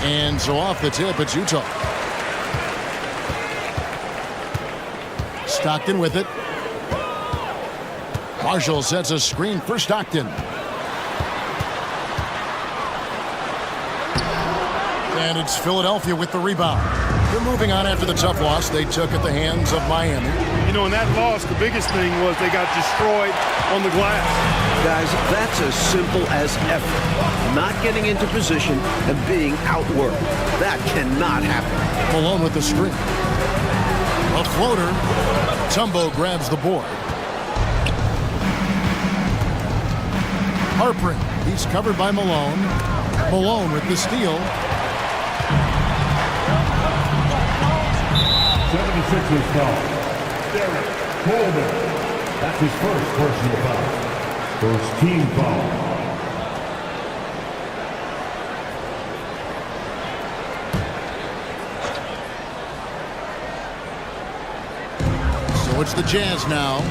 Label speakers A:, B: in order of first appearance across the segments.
A: And so off the tip, it's Utah. Stockton with it. Marshall sets a screen for Stockton. And it's Philadelphia with the rebound. They're moving on after the tough loss they took at the hands of Miami.
B: You know, in that loss, the biggest thing was they got destroyed on the glass.
C: Guys, that's as simple as effort. Not getting into position and being outworked. That cannot happen.
A: Malone with the screen. A floater. Tumbo grabs the board. Harpering. He's covered by Malone. Malone with the steal.
D: 76ers foul. Derek Coleman. That's his first personal foul. First team foul.
A: So it's the Jazz now.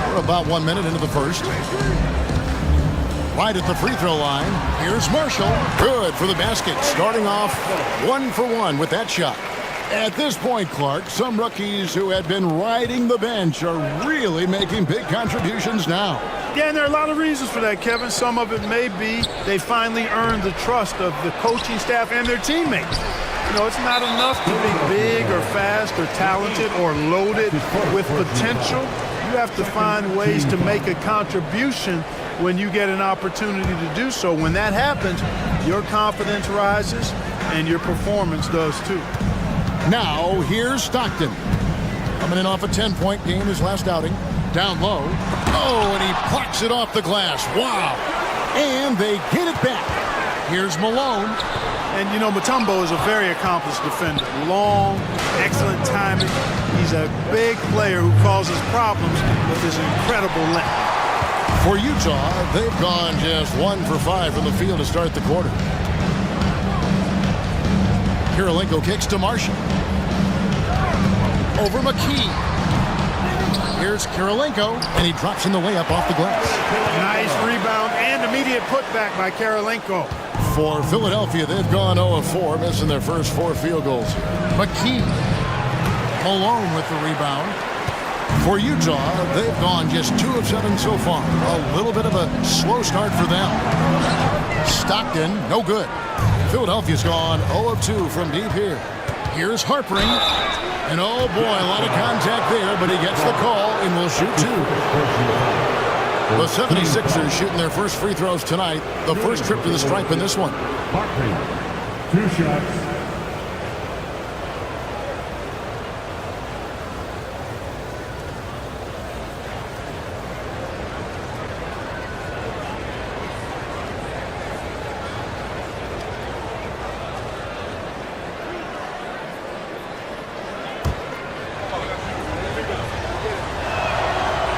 A: We're about 1 minute into the first. Right at the free throw line. Here's Marshall. Good for the basket. Starting off 1 for 1 with that shot. At this point, Clark, some rookies who had been riding the bench are really making big contributions now.
B: Yeah, and there are a lot of reasons for that, Kevin. Some of it may be they finally earned the trust of the coaching staff and their teammates. You know, it's not enough to be big or fast or talented or loaded with potential. You have to find ways to make a contribution when you get an opportunity to do so. When that happens, your confidence rises and your performance does too.
A: Now, here's Stockton. Coming in off a 10-point game his last outing. Down low. Oh, and he plucks it off the glass. Wow. And they get it back. Here's Malone.
B: And, you know, Mutombo is a very accomplished defender. Long, excellent timing. He's a big player who causes problems with his incredible length.
A: For Utah, they've gone just 1 for 5 from the field to start the quarter. Kirilenko kicks to Marshall. Over McKee. Here's Kirilenko, and he drops in the layup off the glass.
B: Nice rebound and immediate putback by Kirilenko.
A: For Philadelphia, they've gone 0-4, missing their first 4 field goals. McKee. Malone with the rebound. For Utah, they've gone just 2 of 7 so far. A little bit of a slow start for them. Stockton, no good. Philadelphia's gone 0 of 2 from deep here. Here's Harpering. And oh boy, a lot of contact there, but he gets the call and will shoot 2. The 76ers shooting their first free throws tonight. The first trip to the stripe in this one.
D: Harpering. 2 shots.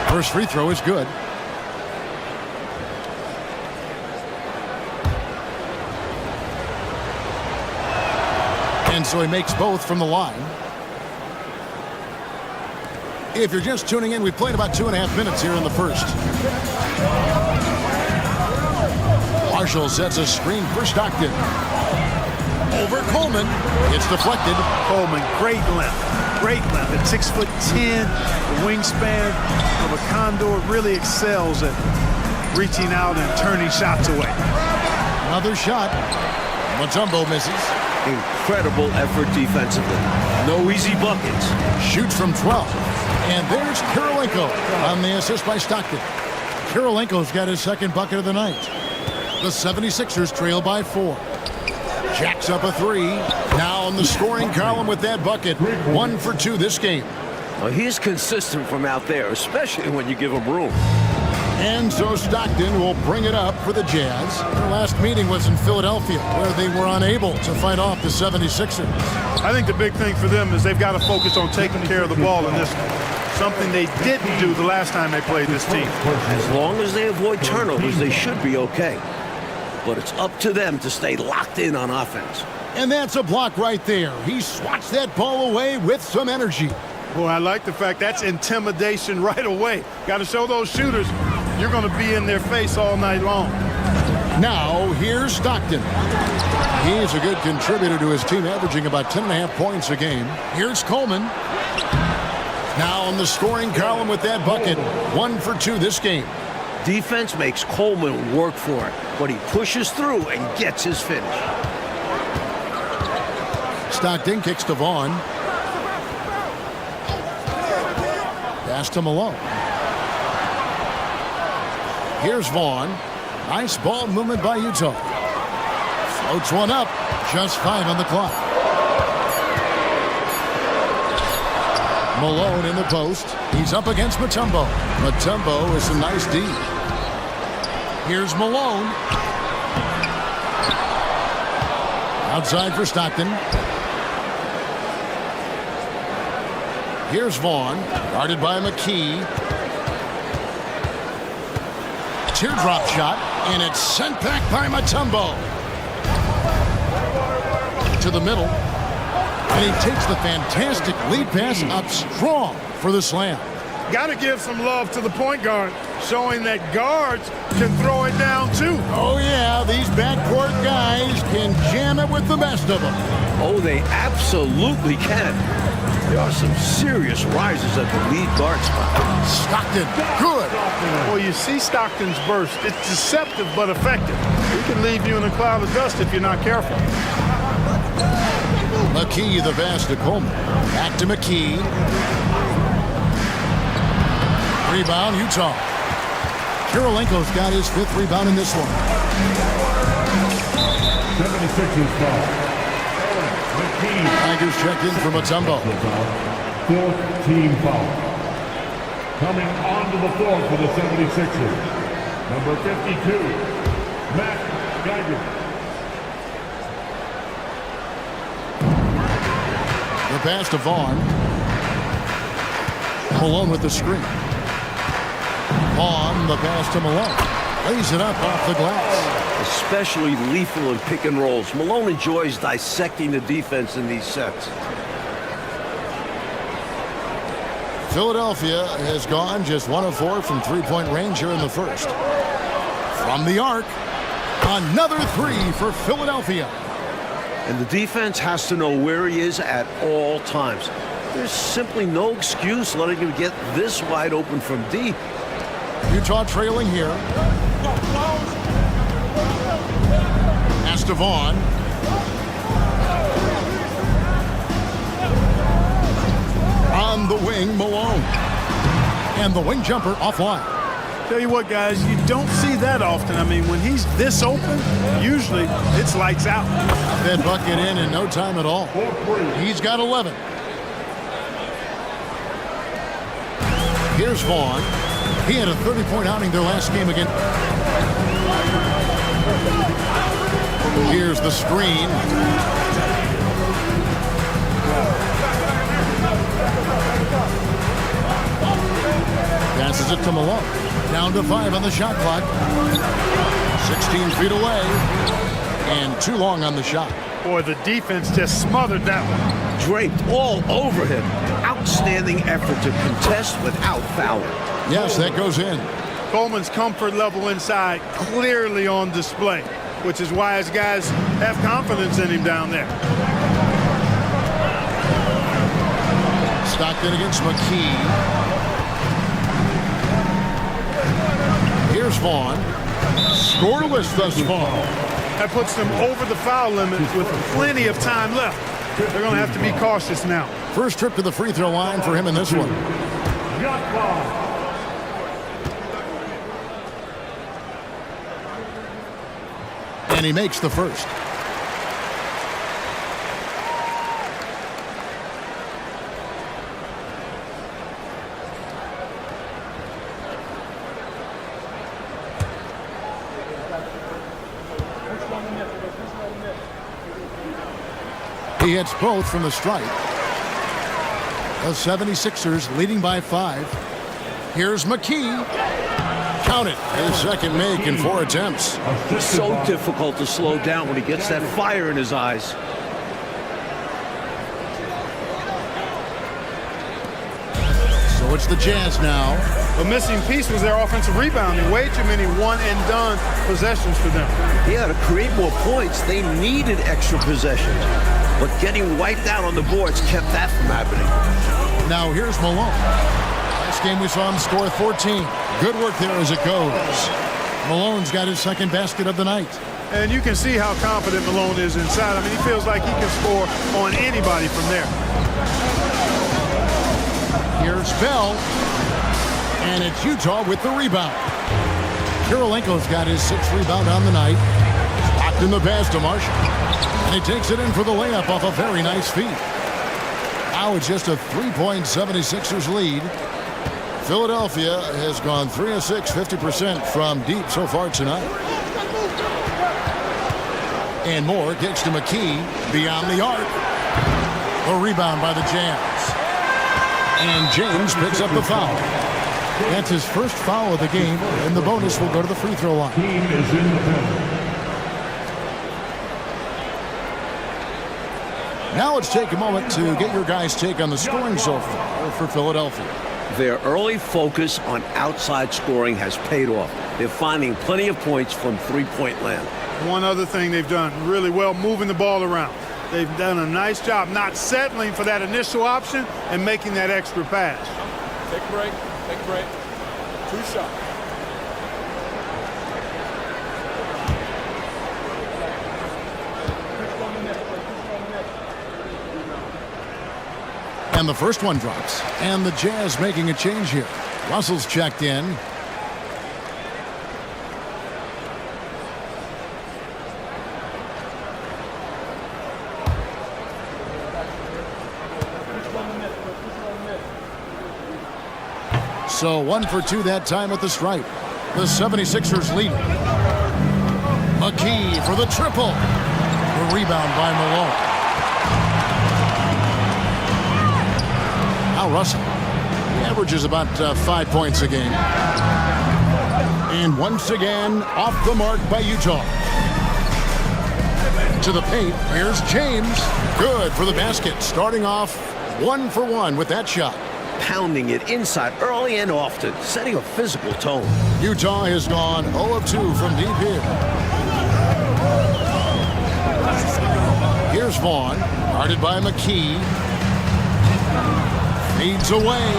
A: First free throw is good. And so he makes both from the line. If you're just tuning in, we've played about 2.5 minutes here in the first. Marshall sets a screen for Stockton. Over Coleman. It's deflected.
B: Coleman, great length. Great length at 6'10", the wingspan of a condor, really excels at reaching out and turning shots away.
A: Another shot. Mutombo misses.
C: Incredible effort defensively. No easy buckets.
A: Shoots from 12. And there's Kirilenko on the assist by Stockton. Kirilenko's got his second bucket of the night. The 76ers trail by 4. Jacks up a 3. Now in the scoring column with that bucket. 1 for 2 this game.
C: Well, he's consistent from out there, especially when you give him room.
A: And so Stockton will bring it up for the Jazz. Their last meeting was in Philadelphia, where they were unable to fight off the 76ers.
B: I think the big thing for them is they've got to focus on taking care of the ball in this one. Something they didn't do the last time they played this team.
C: As long as they avoid turnovers, they should be okay. But it's up to them to stay locked in on offense.
A: And that's a block right there. He swats that ball away with some energy.
B: Boy, I like the fact that's intimidation right away. Got to show those shooters you're going to be in their face all night long.
A: Now, here's Stockton. He's a good contributor to his team, averaging about 10.5 points a game. Here's Coleman. Now on the scoring column with that bucket. 1 for 2 this game.
C: Defense makes Coleman work for it, but he pushes through and gets his finish.
A: Stockton kicks to Vaughn. Pass to Malone. Here's Vaughn. Nice ball movement by Utah. Floats one up. Just 5 on the clock. Malone in the post. He's up against Mutombo. Mutombo is a nice D. Here's Malone. Outside for Stockton. Here's Vaughn. Guarded by McKee. Teardrop shot, and it's sent back by Mutombo. To the middle. And he takes the fantastic lead pass up strong for the slam.
B: Got to give some love to the point guard, showing that guards can throw it down too.
A: Oh yeah, these backcourt guys can jam it with the best of them.
C: Oh, they absolutely can. There are some serious risers at the lead guard spot.
A: Stockton, good.
B: Well, you see Stockton's burst. It's deceptive but effective. He can leave you in a cloud of dust if you're not careful.
A: McKee, the pass to Coleman. Back to McKee. Rebound, Utah. Kirilenko's got his 5th rebound in this one.
D: 76ers foul. McKee.
A: Tigers checked in for Mutombo.
D: 4th team foul. Coming onto the floor for the 76ers. Number 52, Matt Geiger.
A: The pass to Vaughn. Malone with the screen. Vaughn, the pass to Malone. Lays it up off the glass.
C: Especially lethal in pick and rolls. Malone enjoys dissecting the defense in these sets.
A: Philadelphia has gone just 1 of 4 from 3-point range here in the first. From the arc, another 3 for Philadelphia.
C: And the defense has to know where he is at all times. There's simply no excuse letting him get this wide open from deep.
A: Utah trailing here. Pass to Vaughn. On the wing, Malone. And the wing jumper offline.
B: Tell you what, guys, you don't see that often. I mean, when he's this open, usually it's lights out.
A: That bucket in no time at all. He's got 11. Here's Vaughn. He had a 30-point outing their last game again. Here's the screen. Passes it to Malone. Down to 5 on the shot clock. 16 feet away. And too long on the shot.
B: Boy, the defense just smothered that one.
C: Draped all over him. Outstanding effort to contest without fouling.
A: Yes, that goes in.
B: Coleman's comfort level inside clearly on display, which is why his guys have confidence in him down there.
A: Stockton against McKee. Here's Vaughn. Scoreless thus far.
B: That puts them over the foul limit with plenty of time left. They're going to have to be cautious now.
A: First trip to the free throw line for him in this one. And he makes the first. He hits both from the stripe. The 76ers leading by 5. Here's McKee. Count it. His second make in 4 attempts.
C: It's so difficult to slow down when he gets that fire in his eyes.
A: So it's the Jazz now.
B: A missing piece was their offensive rebounding. Way too many one-and-done possessions for them.
C: Yeah, to create more points, they needed extra possessions. But getting wiped out on the boards kept that from happening.
A: Now here's Malone. Last game we saw him score 14. Good work there as it goes. Malone's got his second basket of the night.
B: And you can see how confident Malone is inside. I mean, he feels like he can score on anybody from there.
A: Here's Bell. And it's Utah with the rebound. Kirilenko's got his 6th rebound on the night. Locked in the pass to Marshall. And he takes it in for the layup off a very nice feed. Now it's just a 3-point 76ers lead. Philadelphia has gone 3 of 6, 50% from deep so far tonight. And Moore kicks to McKee beyond the arc. A rebound by the Jazz. And James picks up the foul. That's his first foul of the game, and the bonus will go to the free throw line.
D: Team is in the penalty.
A: Now let's take a moment to get your guys' take on the scoring so far for Philadelphia.
C: Their early focus on outside scoring has paid off. They're finding plenty of points from three-point land.
B: One other thing they've done really well, moving the ball around. They've done a nice job not settling for that initial option and making that extra pass.
E: Take a break. Take a break. 2 shots.
A: And the first one drops. And the Jazz making a change here. Russell's checked in. So 1 for 2 that time at the stripe. The 76ers lead. McKee for the triple. The rebound by Malone. Now Russell. He averages about 5 points a game. And once again, off the mark by Utah. To the paint. Here's James. Good for the basket. Starting off 1 for 1 with that shot.
C: Pounding it inside early and often, setting a physical tone.
A: Utah has gone 0 of 2 from deep here. Here's Vaughn, guarded by McKee. Feeds away.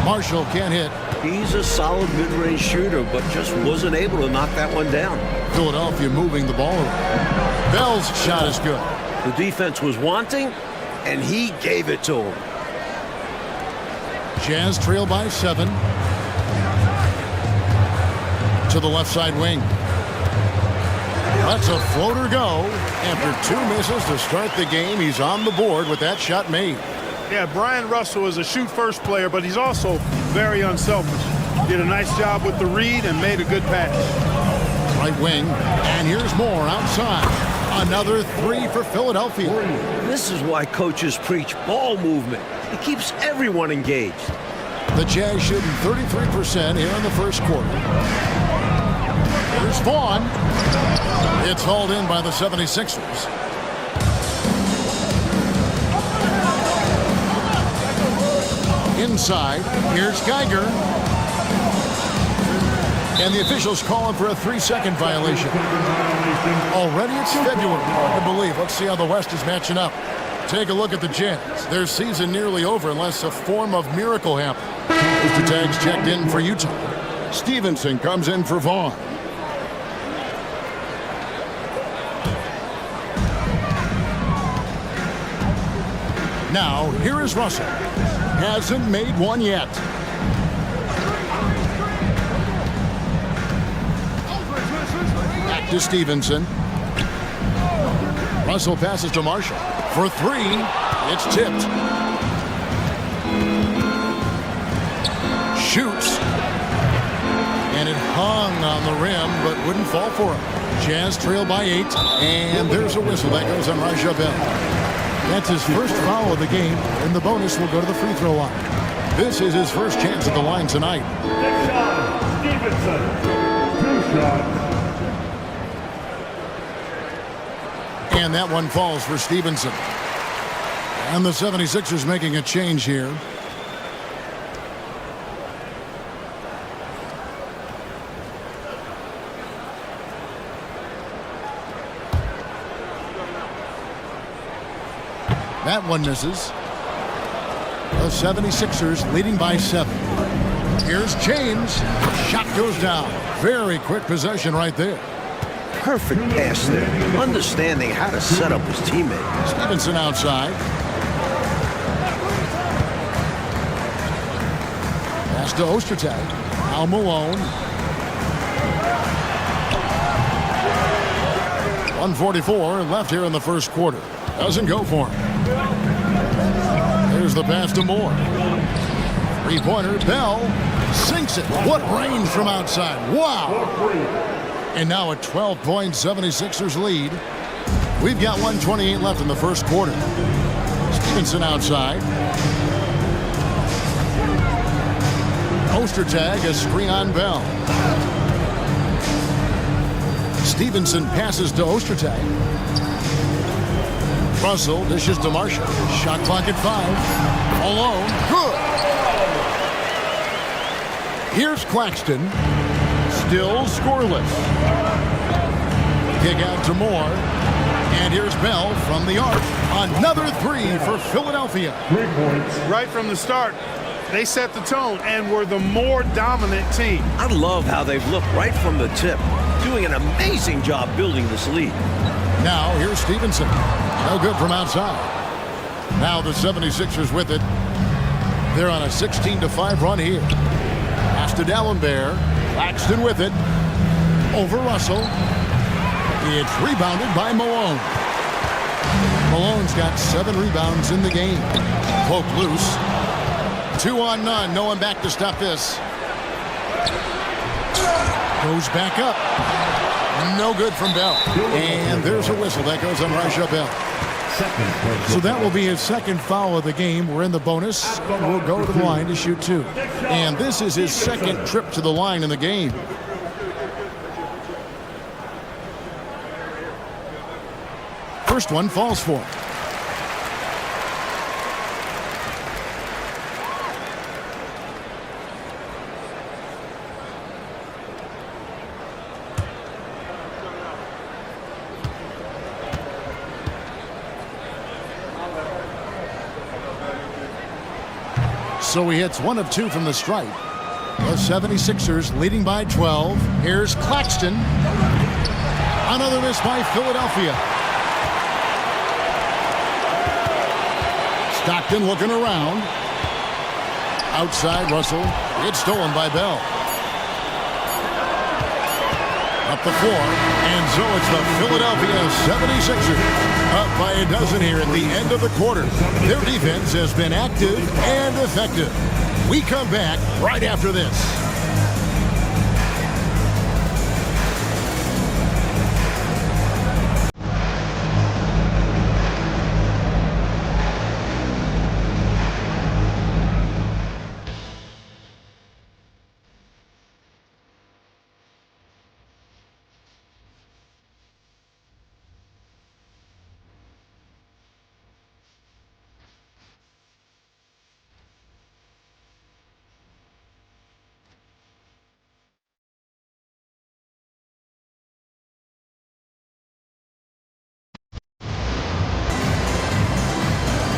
A: Marshall can't hit.
C: He's a solid mid-range shooter, but just wasn't able to knock that one down.
A: Philadelphia moving the ball around. Bell's shot is good.
C: The defense was wanting, and he gave it to him.
A: Jazz trail by 7. To the left side wing. Lets a floater go. After 2 misses to start the game, he's on the board with that shot made.
B: Yeah, Brian Russell is a shoot-first player, but he's also very unselfish. Did a nice job with the read and made a good pass.
A: Right wing, and here's Moore outside. Another 3 for Philadelphia.
C: This is why coaches preach ball movement. It keeps everyone engaged.
A: The Jazz shooting 33% here in the first quarter. Here's Vaughn. It's hauled in by the 76ers. Inside, here's Geiger. And the officials calling for a 3-second violation. Already it's February. Hard to believe. Let's see how the West is matching up. Take a look at the Jazz. Their season nearly over unless a form of miracle happens. Mr. Tags checked in for Utah. Stevenson comes in for Vaughn. Now, here is Russell. Hasn't made one yet. Back to Stevenson. Russell passes to Marshall. For 3, it's tipped. Shoots. And it hung on the rim, but wouldn't fall for him. Jazz trail by 8, and there's a whistle. That goes on Raja Bell. That's his first foul of the game, and the bonus will go to the free throw line. This is his first chance at the line tonight.
D: Next shot, Stevenson. 2 shots.
A: And that one falls for Stevenson. And the 76ers making a change here. That one misses. The 76ers leading by 7. Here's James. Shot goes down. Very quick possession right there.
C: Perfect pass there. Understanding how to set up his teammate.
A: Stevenson outside. Pass to Ostertag. Now Malone. 1:44 left here in the first quarter. Doesn't go for him. Here's the pass to Moore. Three-pointer. Bell sinks it. What range from outside. Wow. And now a 12-point 76ers lead. We've got 1:28 left in the first quarter. Stevenson outside. Ostertag, a screen on Bell. Stevenson passes to Ostertag. Russell dishes to Marshall. Shot clock at 5. Alone. Good. Here's Claxton. Still scoreless. Kick out to Moore. And here's Bell from the arc. Another three for Philadelphia.
D: 3 points.
B: Right from the start, they set the tone and were the more dominant team.
C: I love how they've looked right from the tip. Doing an amazing job building this lead.
A: Now here's Stevenson. No good from outside. Now the 76ers with it. They're on a 16-5 run here. Pass to Dallenberg. Claxton with it. Over Russell. It's rebounded by Malone. Malone's got 7 rebounds in the game. Poke loose. 2 on none. No one back to stop this. Goes back up. No good from Bell. And there's a whistle. That goes on Rasha Bell. So that will be his second foul of the game. We're in the bonus. We'll go to the line to shoot 2. And this is his second trip to the line in the game. First one falls for him. So he hits 1 of 2 from the stripe. The 76ers leading by 12. Here's Claxton. Another miss by Philadelphia. Stockton looking around. Outside Russell. It's stolen by Bell. Up the floor. And so it's the Philadelphia 76ers. Up by a dozen here at the end of the quarter. Their defense has been active and effective. We come back right after this.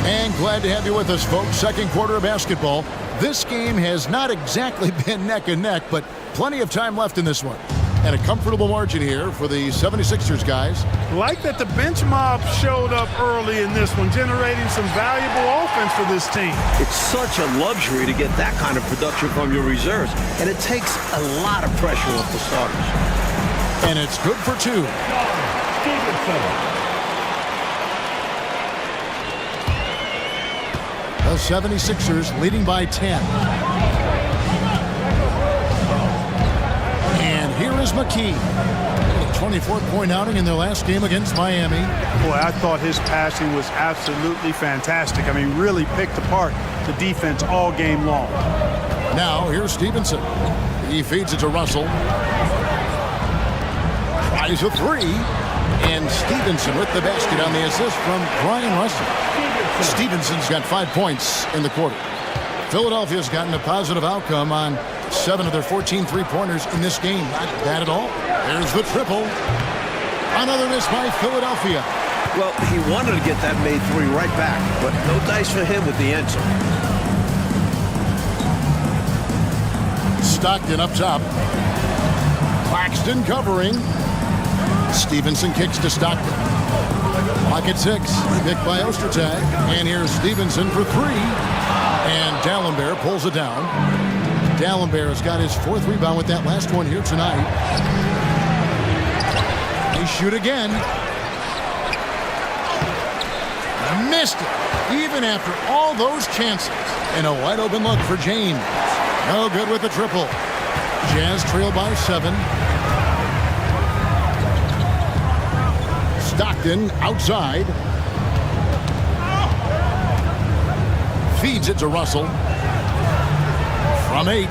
A: And glad to have you with us, folks. Second quarter of basketball. This game has not exactly been neck and neck, but plenty of time left in this one. And a comfortable margin here for the 76ers guys.
B: Like that the bench mob showed up early in this one, generating some valuable offense for this team.
C: It's such a luxury to get that kind of production from your reserves, and it takes a lot of pressure off the starters.
A: And it's good for 2. The 76ers leading by 10. And here is McKee. A 24-point outing in their last game against Miami.
B: Boy, I thought his passing was absolutely fantastic. I mean, really picked apart the defense all game long.
A: Now, here's Stevenson. He feeds it to Russell. Tries a 3. And Stevenson with the basket on the assist from Brian Russell. Stevenson's got 5 points in the quarter. Philadelphia's gotten a positive outcome on 7 of their 14 three-pointers in this game. Not bad at all. There's the triple. Another miss by Philadelphia.
C: Well, he wanted to get that made three right back, but no dice for him with the answer.
A: Stockton up top. Claxton covering. Stevenson kicks to Stockton. Clock at 6. Picked by Ostertag. And here's Stevenson for 3. And Dallenberg pulls it down. Dallenberg's got his 4th rebound with that last one here tonight. They shoot again. Missed it, even after all those chances. And a wide open look for James. No good with the triple. Jazz trail by 7. Stockton outside. Feeds it to Russell. From 8.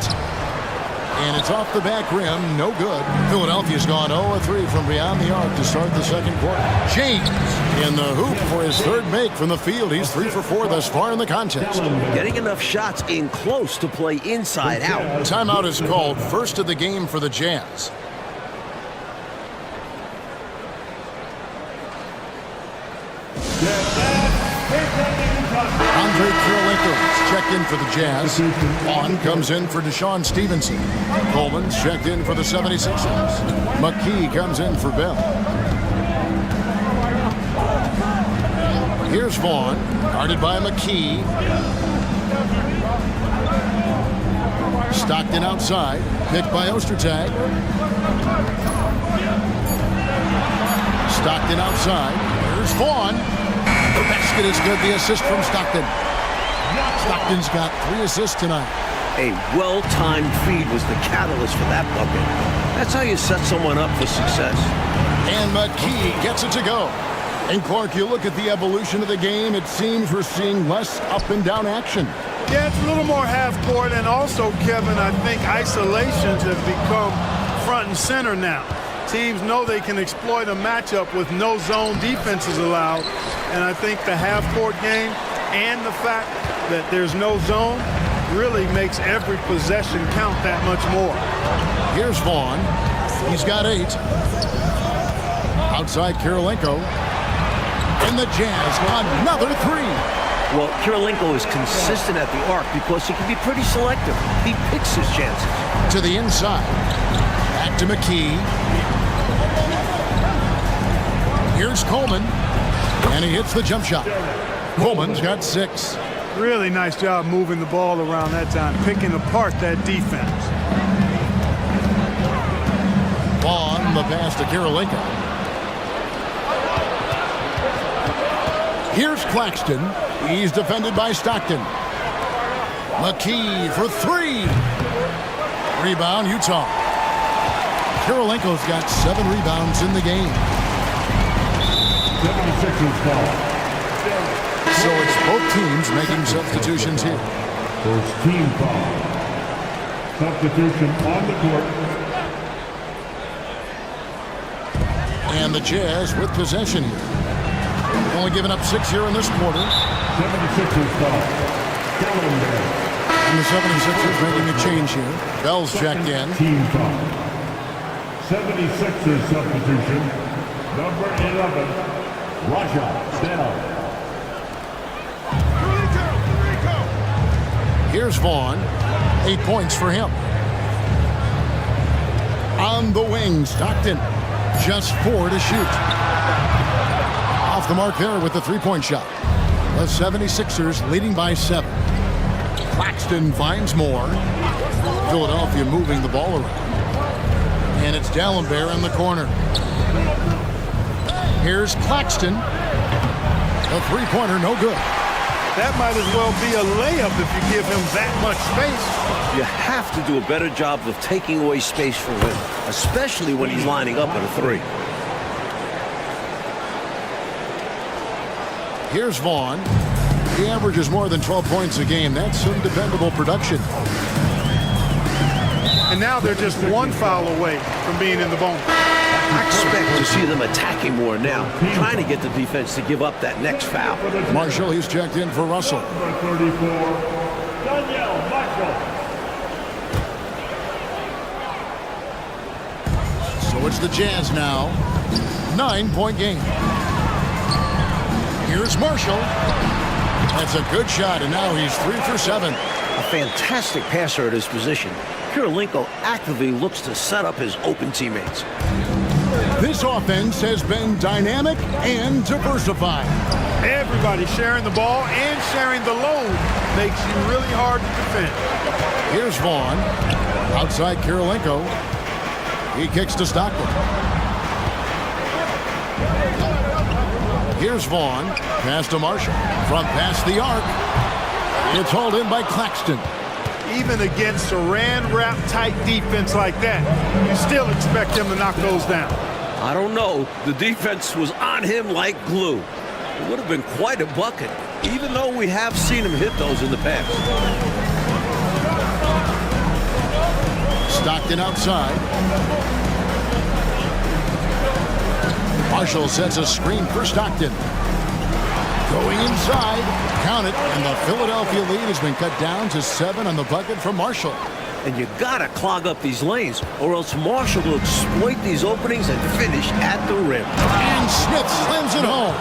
A: And it's off the back rim. No good. Philadelphia's gone 0-3 from beyond the arc to start the second quarter. James in the hoop for his 3rd make from the field. He's 3 for 4 thus far in the contest.
C: Getting enough shots in close to play inside out.
A: Timeout is called. First of the game for the Jazz. Andre Kirilenko checked in for the Jazz. Vaughn comes in for Deshaun Stevenson. Coleman's checked in for the 76ers. McKee comes in for Bell. Here's Vaughn, guarded by McKee. Stockton outside, picked by Ostertag. Stockton outside. Here's Vaughn. The basket is good. The assist from Stockton. Stockton's got 3 assists tonight.
C: A well-timed feed was the catalyst for that bucket. That's how you set someone up for success.
A: And McKee gets it to go. And Clark, you look at the evolution of the game, it seems we're seeing less up and down action.
B: Yeah, it's a little more half court, and also, Kevin, I think isolations have become front and center now. Teams know they can exploit a matchup with no zone defenses allowed, and I think the half-court game and the fact that there's no zone really makes every possession count that much more.
A: Here's Vaughn. He's got 8. Outside Kirilenko. And the Jazz another 3.
C: Well, Kirilenko is consistent at the arc because he can be pretty selective. He picks his chances.
A: To the inside. Back to McKee. Here's Coleman. And he hits the jump shot. Coleman's got 6.
B: Really nice job moving the ball around that time, picking apart that defense.
A: Vaughn, the pass to Kirilenko. Here's Claxton. He's defended by Stockton. McKee for 3. Rebound, Utah. Kirilenko's got 7 rebounds in the game.
D: 76ers ball.
A: So it's both teams making substitutions here.
D: First team foul. Substitution on the court.
A: And the Jazz with possession here. Only giving up 6 here in this quarter.
D: 76ers foul.
A: And the 76ers making a change here. Bell's checked in.
D: Team foul. 76ers substitution. Number 11, Raja Bell.
A: Here's Vaughn. 8 points for him. On the wing, Stockton. Just 4 to shoot. Off the mark there with the 3-point shot. The 76ers leading by 7. Claxton finds more. Philadelphia moving the ball around. And it's Dallenberg in the corner. Here's Claxton. A 3-pointer, no good.
B: That might as well be a layup if you give him that much space.
C: You have to do a better job of taking away space from him, especially when he's lining up at a 3.
A: Here's Vaughn. He averages more than 12 points a game. That's some dependable production.
B: And now they're just 1 foul away from being in the bonus.
C: I expect to see them attacking more now, trying to get the defense to give up that next foul.
A: Marshall, he's checked in for Russell.
D: Number 34, Danielle Marshall.
A: So it's the Jazz now. 9-point game. Here's Marshall. That's a good shot, and now he's 3 for 7.
C: A fantastic passer at his position. Kirilenko actively looks to set up his open teammates.
A: This offense has been dynamic and diversified.
B: Everybody sharing the ball and sharing the load makes you really hard to defend.
A: Here's Vaughn. Outside Kirilenko. He kicks to Stockton. Here's Vaughn. Pass to Marshall. From past the arc. It's hauled in by Claxton.
B: Even against saran wrap tight defense like that, you still expect him to knock those down.
C: I don't know. The defense was on him like glue. It would have been quite a bucket, even though we have seen him hit those in the past.
A: Stockton outside. Marshall sets a screen for Stockton. Going inside, count it, and the Philadelphia lead has been cut down to 7 on the bucket from Marshall.
C: And you gotta clog up these lanes, or else Marshall will exploit these openings and finish at the rim.
A: And Smith slams it home.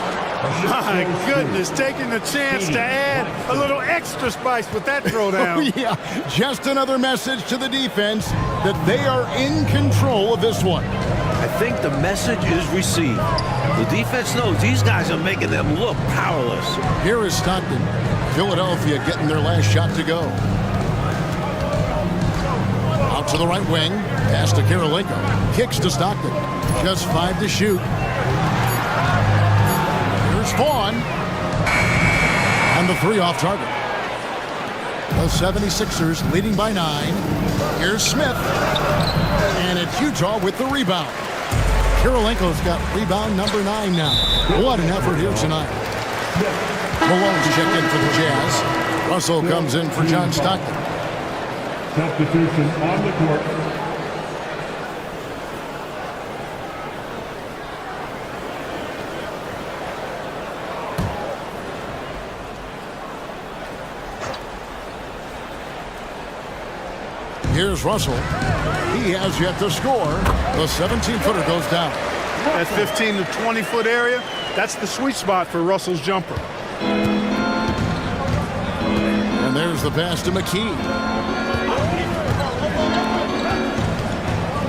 B: My goodness, taking the chance to add a little extra spice with that throwdown.
A: Yeah, just another message to the defense that they are in control of this one.
C: I think the message is received. The defense knows these guys are making them look powerless.
A: Here is Stockton. Philadelphia getting their last shot to go. Out to the right wing. Pass to Kirilenko. Kicks to Stockton. Just 5 to shoot. Here's Vaughn. And the 3 off target. The 76ers leading by 9. Here's Smith. And it's Utah with the rebound. Kirilenko's got rebound number 9 now. What an effort here tonight. Malone's checked in for the Jazz. Russell comes in for John Stockton.
D: Substitution on the court.
A: Here's Russell. He has yet to score. The 17-footer goes down.
B: That 15 to 20-foot area, that's the sweet spot for Russell's jumper.
A: And there's the pass to McKee.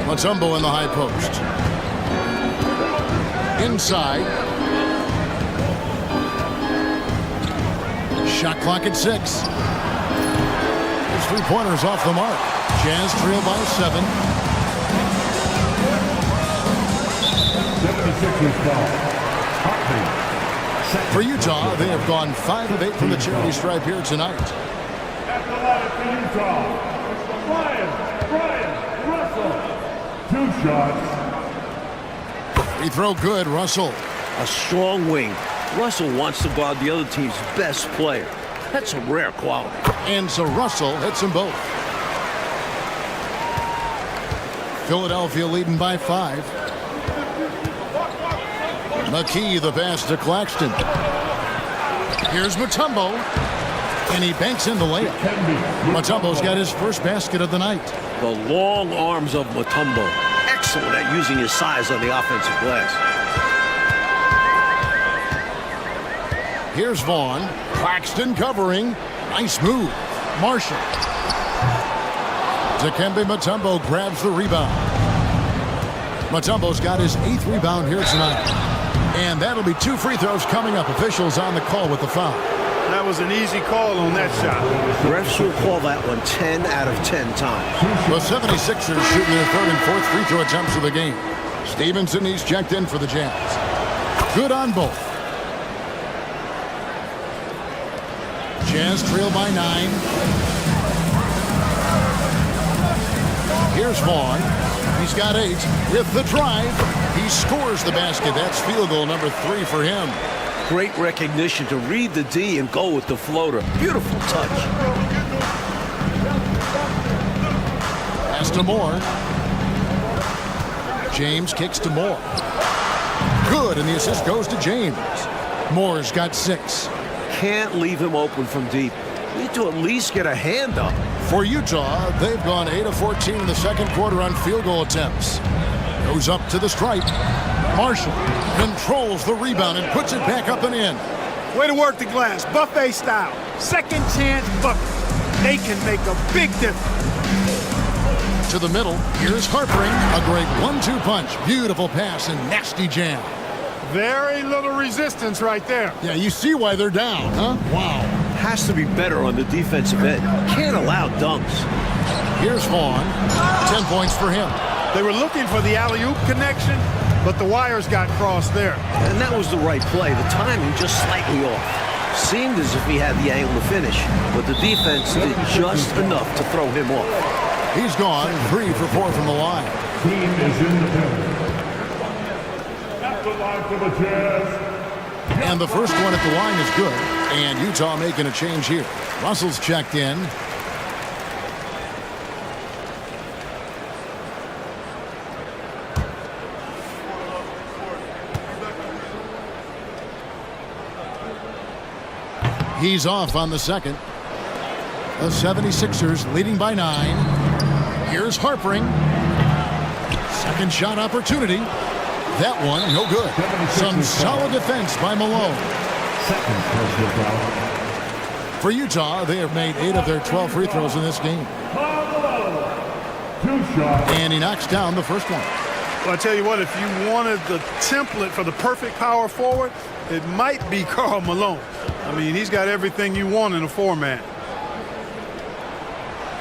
A: Mutombo in the high post. Inside. Shot clock at 6. His 3-pointers off the mark. Jazz trail by 7.
D: 76ers foul.
A: For Utah, they have gone 5 of 8 from the charity stripe here tonight.
D: At the line for Utah, Brian Russell. 2 shots.
A: Free throw good, Russell.
C: A strong wing. Russell wants to guard the other team's best player. That's a rare quality.
A: And so Russell hits them both. Philadelphia leading by 5. McKee the pass to Claxton. Here's Mutombo. And he banks in the layup. Mutombo's got his first basket of the night.
C: The long arms of Mutombo. Excellent at using his size on the offensive glass.
A: Here's Vaughn. Claxton covering. Nice move. Marshall. Dikembe Mutombo grabs the rebound. Mutombo's got his 8th rebound here tonight. And that'll be 2 free throws coming up. Officials on the call with the foul.
B: That was an easy call on that shot.
C: Refs will call that one 10 out of 10 times.
A: The 76ers shooting their 3rd and 4th free throw attempts of the game. Stevenson, he's checked in for the Jazz. Good on both. Jazz trail by 9. Here's Vaughn. He's got 8 with the drive. He scores the basket. That's field goal number 3 for him.
C: Great recognition to read the D and go with the floater. Beautiful touch.
A: Pass to Moore. James kicks to Moore. Good, and the assist goes to James. Moore's got 6.
C: Can't leave him open from deep. Need to at least get a hand up.
A: For Utah, they've gone 8 of 14 in the second quarter on field goal attempts. Goes up to the stripe. Marshall controls the rebound and puts it back up and in.
B: Way to work the glass, buffet style. Second chance bucket. They can make a big difference.
A: To the middle, here's Harpering. A great 1-2 punch. Beautiful pass and nasty jam.
B: Very little resistance right there.
A: Yeah, you see why they're down, huh? Wow.
C: Has to be better on the defensive end. Can't allow dunks.
A: Here's Vaughn. 10 points for him.
B: They were looking for the alley-oop connection, but the wires got crossed there.
C: And that was the right play. The timing just slightly off. Seemed as if he had the angle to finish, but the defense did just enough to throw him off.
A: He's gone 3 for 4 from the line.
D: Team is in the building. At the line for the Jazz.
A: And the first one at the line is good. And Utah making a change here. Russell's checked in. He's off on the second. The 76ers leading by 9. Here's Harpering. Second shot opportunity. That one, no good. Some solid defense by Malone.
D: Second personal foul.
A: For Utah, they have made 8 of their 12 free throws in this game.
D: 2 shots.
A: And he knocks down the first one.
B: Well, I tell you what, if you wanted the template for the perfect power forward, it might be Karl Malone. I mean, he's got everything you want in a 4-man.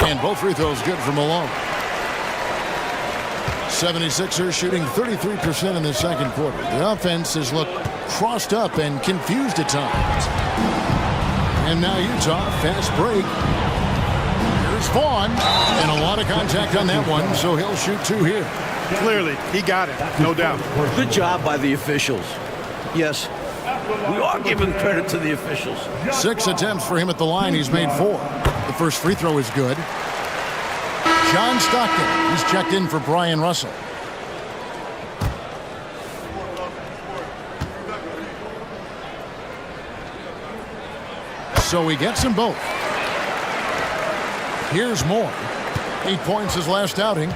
A: And both free throws good for Malone. 76ers shooting 33% in the second quarter. The offense has looked crossed up and confused at times. And now Utah, fast break. Here's Vaughn. And a lot of contact on that one, so he'll shoot 2 here.
B: Clearly, he got it, no doubt.
C: Good job by the officials. Yes, we are giving credit to the officials.
A: 6 attempts for him at the line. He's made 4. The first free throw is good. John Stockton. He's checked in for Brian Russell. So he gets them both. Here's Moore. 8 points his last outing.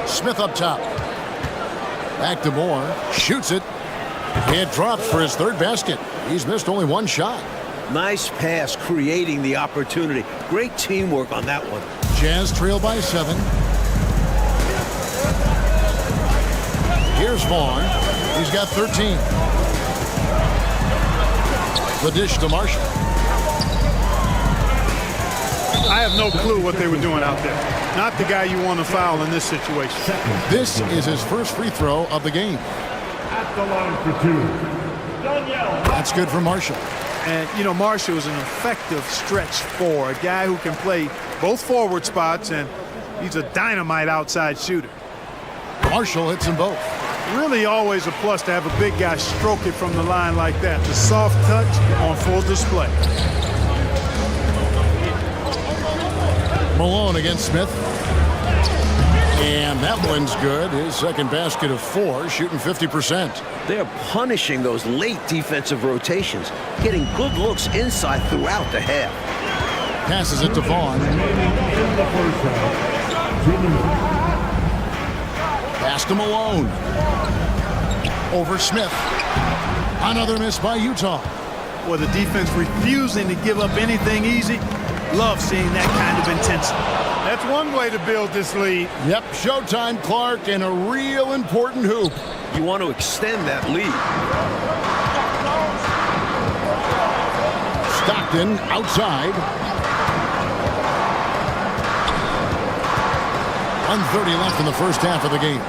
A: Smith up top. Back to Moore. Shoots it. It drops for his 3rd basket. He's missed only 1 shot.
C: Nice pass, creating the opportunity. Great teamwork on that one.
A: Jazz trail by 7. Here's Vaughn. He's got 13. The dish to Marshall.
B: I have no clue what they were doing out there. Not the guy you want to foul in this situation.
A: This is his first free throw of the game.
D: At the line for 2.
A: That's good for Marshall.
B: And, you know, Marshall is an effective stretch 4, a guy who can play both forward spots, and he's a dynamite outside shooter.
A: Marshall hits them both.
B: Really always a plus to have a big guy stroke it from the line like that. The soft touch on full display.
A: Malone against Smith. And that one's good. His second basket of 4, shooting 50%.
C: They're punishing those late defensive rotations, getting good looks inside throughout the half.
A: Passes it to Vaughn. Pass to Malone. Over Smith. Another miss by Utah.
B: Well, the defense refusing to give up anything easy. Love seeing that kind of intensity. That's one way to build this lead.
A: Yep, showtime, Clark, and a real important hoop.
C: You want to extend that lead.
A: Stockton outside. 1:30 left in the first half of the game.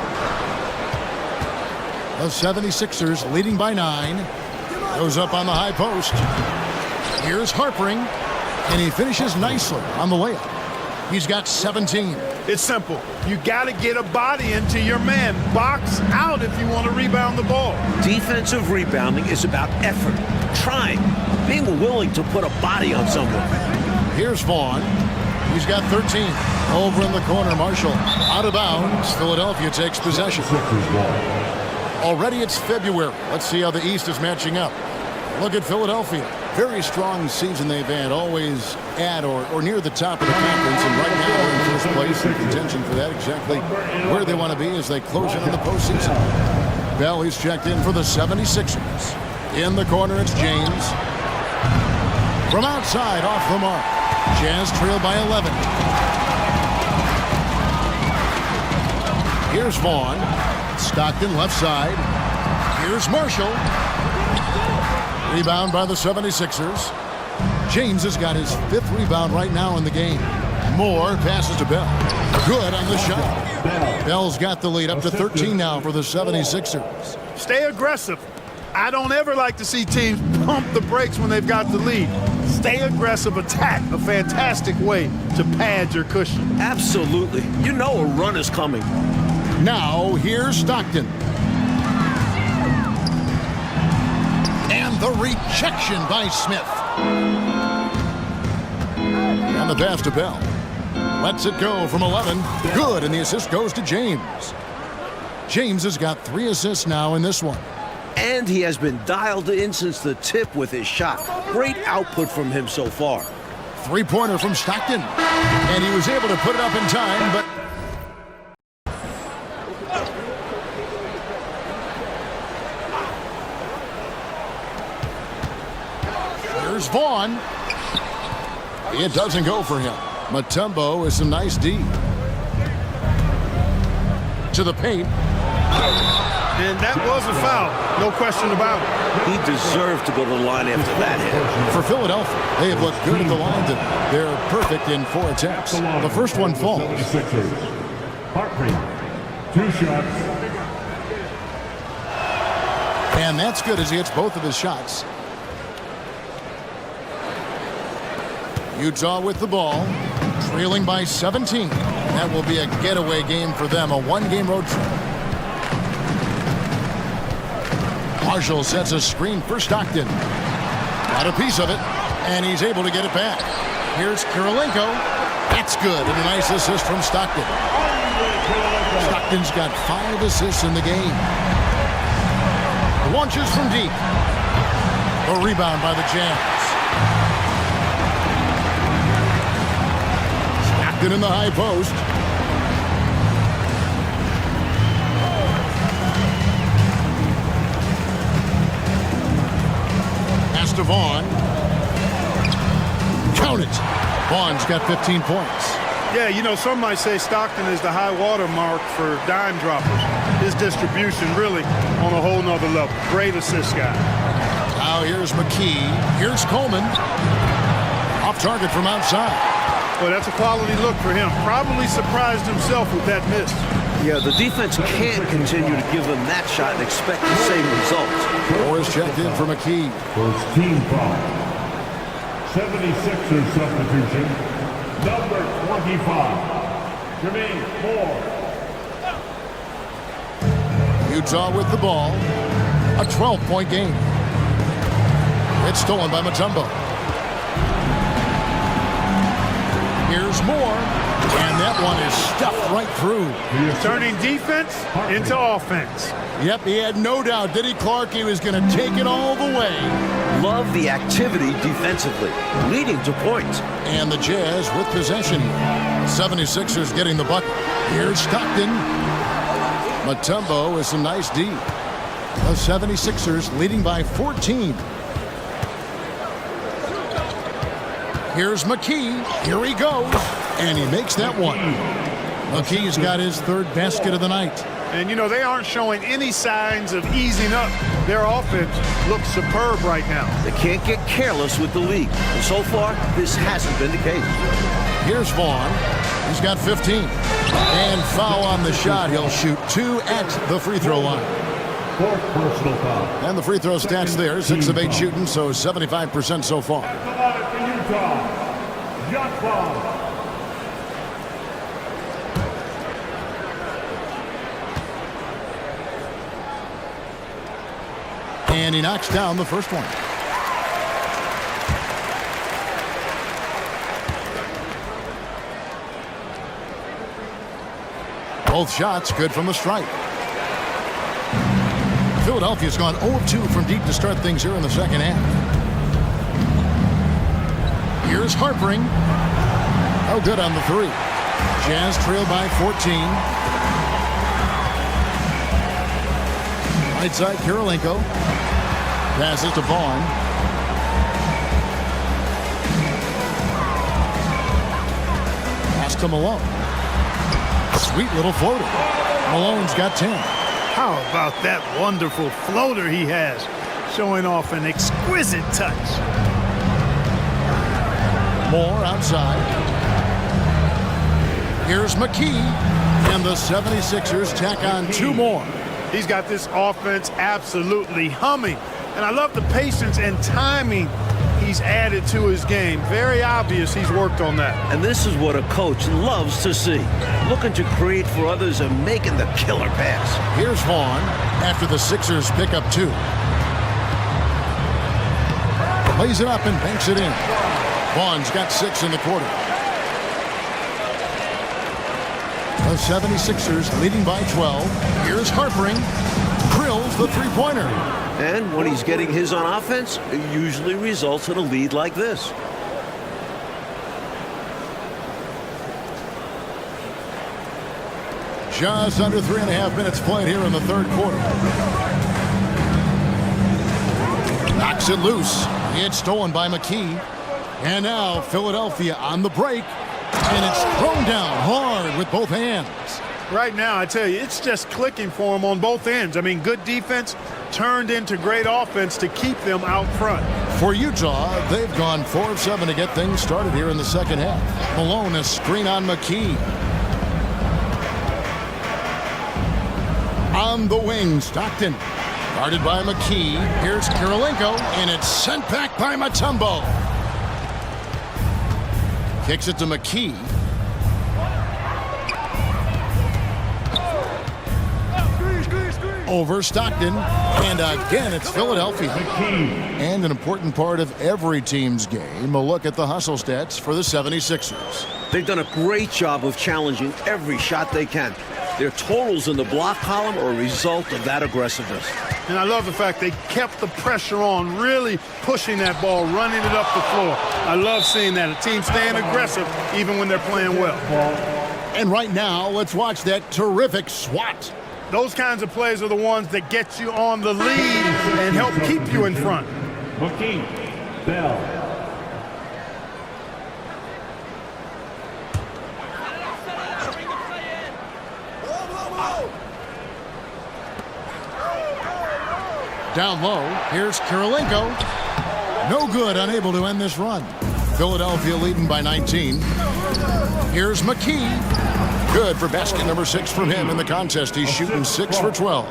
A: The 76ers leading by 9. Goes up on the high post. Here's Harpering, and he finishes nicely on the layup. He's got 17.
B: It's simple. You got to get a body into your man. Box out if you want to rebound the ball.
C: Defensive rebounding is about effort, trying, being willing to put a body on someone.
A: Here's Vaughn. He's got 13. Over in the corner, Marshall. Out of bounds. Philadelphia takes possession. Already it's February. Let's see how the East is matching up. Look at Philadelphia. Very strong season they've had, always at or near the top of the conference, and right now they're in first place in contention for that, exactly where they want to be as they close into the postseason. Bell is checked in for the 76ers. In the corner, it's James. From outside, off the mark. Jazz trail by 11. Here's Vaughn. Stockton left side. Here's Marshall. Rebound by the 76ers. James has got his 5th rebound right now in the game. Moore passes to Bell. Good on the shot. Bell's got the lead up to 13 now for the 76ers.
B: Stay aggressive. I don't ever like to see teams pump the brakes when they've got the lead. Stay aggressive, attack, a fantastic way to pad your cushion.
C: Absolutely. You know a run is coming.
A: Now, here's Stockton. And the rejection by Smith. And the pass to Bell. Lets it go from 11. Good, and the assist goes to James. James has got 3 assists now in this one.
C: And he has been dialed in since the tip with his shot. Great output from him so far.
A: 3-pointer from Stockton. And he was able to put it up in time, but... Here's Vaughn. It doesn't go for him. Mutombo with some nice D. To the paint.
B: And that was a foul, no question about it.
C: He deserved to go to the line after that hit.
A: For Philadelphia, they have looked good at the line today. They're perfect in 4 attempts. The first one falls.
D: Hartman, 2 shots.
A: And that's good as he hits both of his shots. Utah with the ball, trailing by 17. That will be a getaway game for them, a 1-game road trip. Marshall sets a screen for Stockton. Got a piece of it, and he's able to get it back. Here's Kirilenko. That's good, and a nice assist from Stockton. Stockton's got 5 assists in the game. Launches from deep. A rebound by the Jazz. Stockton in the high post. To Vaughn. Count it. Vaughn's got 15 points.
B: Yeah, you know, some might say Stockton is the high water mark for dime droppers. His distribution really on a whole nother level. Great assist guy.
A: Now here's McKee. Here's Coleman. Off target from outside.
B: Well, that's a quality look for him. Probably surprised himself with that miss.
C: Yeah, the defense can't continue to give them that shot and expect the same results.
A: Morris checked in for McKee.
D: First team foul. 76ers substitution. Number 25. Jermaine Moore.
A: Utah with the ball. A 12-point game. It's stolen by Mutombo. Here's Moore. And that one is stuffed right through.
B: Turning defense into offense.
A: Yep, he had no doubt. Diddy Clark, he was going to take it all the way.
C: Love the activity defensively, leading to points.
A: And the Jazz with possession. 76ers getting the bucket. Here's Stockton. Mutombo with some nice D. The 76ers leading by 14. Here's McKee. Here he goes. And he makes that one. McKee's got his 3rd basket of the night.
B: And, you know, they aren't showing any signs of easing up. Their offense looks superb right now.
C: They can't get careless with the league. And so far, this hasn't been the case.
A: Here's Vaughn. He's got 15. And foul on the shot. He'll shoot 2 at the free throw line.
D: 4th personal foul.
A: And the free throw stats there. 6 of 8 shooting, so 75% so far.
D: Utah. Shot foul.
A: And he knocks down the first one. Both shots good from the stripe. Philadelphia's gone 0-2 from deep to start things here in the second half. Here's Harpering. Oh, good on the 3. Jazz trail by 14. Right side, Kirilenko. Passes to Vaughn. Pass to Malone. Sweet little floater. Malone's got 10.
B: How about that wonderful floater he has, showing off an exquisite touch.
A: Moore outside. Here's McKee, and the 76ers tack on 2 more.
B: He's got this offense absolutely humming, and I love the patience and timing he's added to his game. Very obvious he's worked on that.
C: And this is what a coach loves to see. Looking to create for others and making the killer pass.
A: Here's Vaughn after the Sixers pick up 2. Lays it up and banks it in. Vaughn's got 6 in the quarter. The 76ers leading by 12. Here's Harpering. Drills the three-pointer.
C: And when he's getting his on offense, it usually results in a lead like this.
A: Just under 3.5 minutes played here in the third quarter. Knocks it loose. It's stolen by McKee. And now Philadelphia on the break. And it's thrown down hard with both hands.
B: Right now, I tell you, it's just clicking for him on both ends. I mean, good defense turned into great offense to keep them out front.
A: For Utah, they've gone 4 of 7 to get things started here in the second half. Malone, a screen on McKee. On the wing, Stockton. Guarded by McKee. Here's Kirilenko, and it's sent back by Mutombo. Kicks it to McKee. Over Stockton, and again it's Philadelphia. And an important part of every team's game, a look at the hustle stats for the 76ers.
C: They've done a great job of challenging every shot they can. Their totals in the block column are a result of that aggressiveness.
B: And I love the fact they kept the pressure on, really pushing that ball, running it up the floor. I love seeing that. A team staying aggressive even when they're playing well.
A: And right now, let's watch that terrific swat.
B: Those kinds of plays are the ones that get you on the lead and help keep you in front.
D: McKee, Bell.
A: Down low, here's Kirilenko. No good, unable to end this run. Philadelphia leading by 19. Here's McKee. Good for basket number 6 from him in the contest. He's shooting 6 for 12.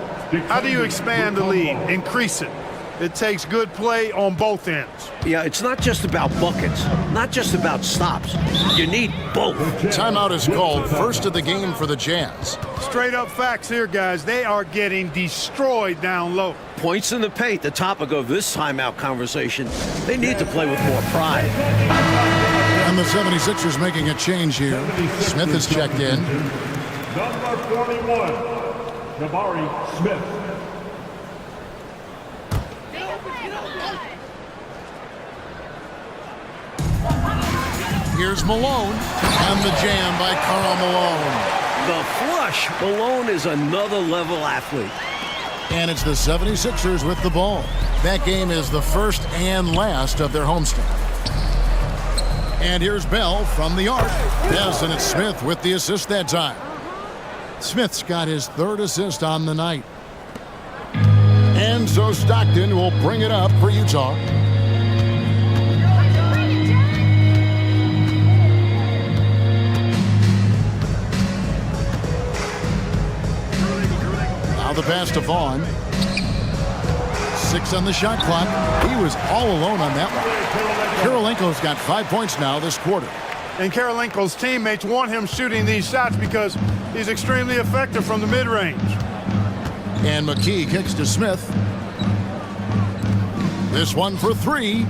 B: How do you expand the lead? Increase it. It takes good play on both ends.
C: Yeah, it's not just about buckets, not just about stops. You need both.
A: Timeout is called, first of the game for the Jazz.
B: Straight up facts here, guys. They are getting destroyed down low.
C: Points in the paint, the topic of this timeout conversation. They need to play with more pride.
A: And the 76ers making a change here. Smith is checked in.
D: Number 41, Jabari Smith.
A: Here's Malone, and the jam by Karl Malone.
C: The flush. Malone is another level athlete.
A: And it's the 76ers with the ball. That game is the first and last of their homestand. And here's Bell from the arc. Yes, and it's Smith with the assist that time. Smith's got his 3rd assist on the night. And so Stockton will bring it up for Utah. Now the pass to Vaughn. 6 on the shot clock. He was all alone on that one. Kirilenko's got 5 points now this quarter.
B: And Kirilenko's teammates want him shooting these shots because he's extremely effective from the mid-range.
A: And McKee kicks to Smith. This one for 3.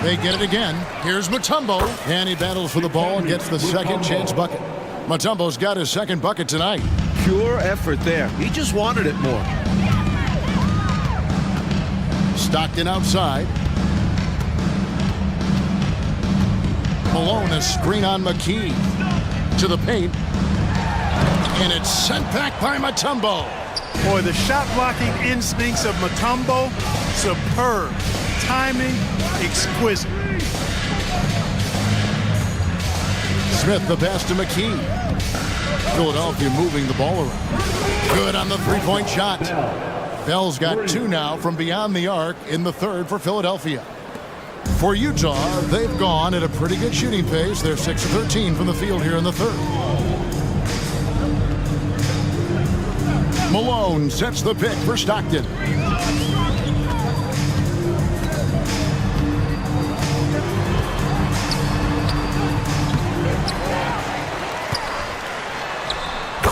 A: They get it again. Here's Mutombo. And he battles for the ball and gets the second chance bucket. Mutombo's got his 2nd bucket tonight.
C: Pure effort there. He just wanted it more.
A: Stockton outside. Malone, a screen on McKee. To the paint. And it's sent back by Mutombo.
B: Boy, the shot-blocking instincts of Mutombo, superb. Timing, exquisite.
A: Smith the pass to McKee. Philadelphia moving the ball around. Good on the three-point shot. Bell's got 2 now from beyond the arc in the third for Philadelphia. For Utah, they've gone at a pretty good shooting pace. They're 6 of 13 from the field here in the third. Malone sets the pick for Stockton.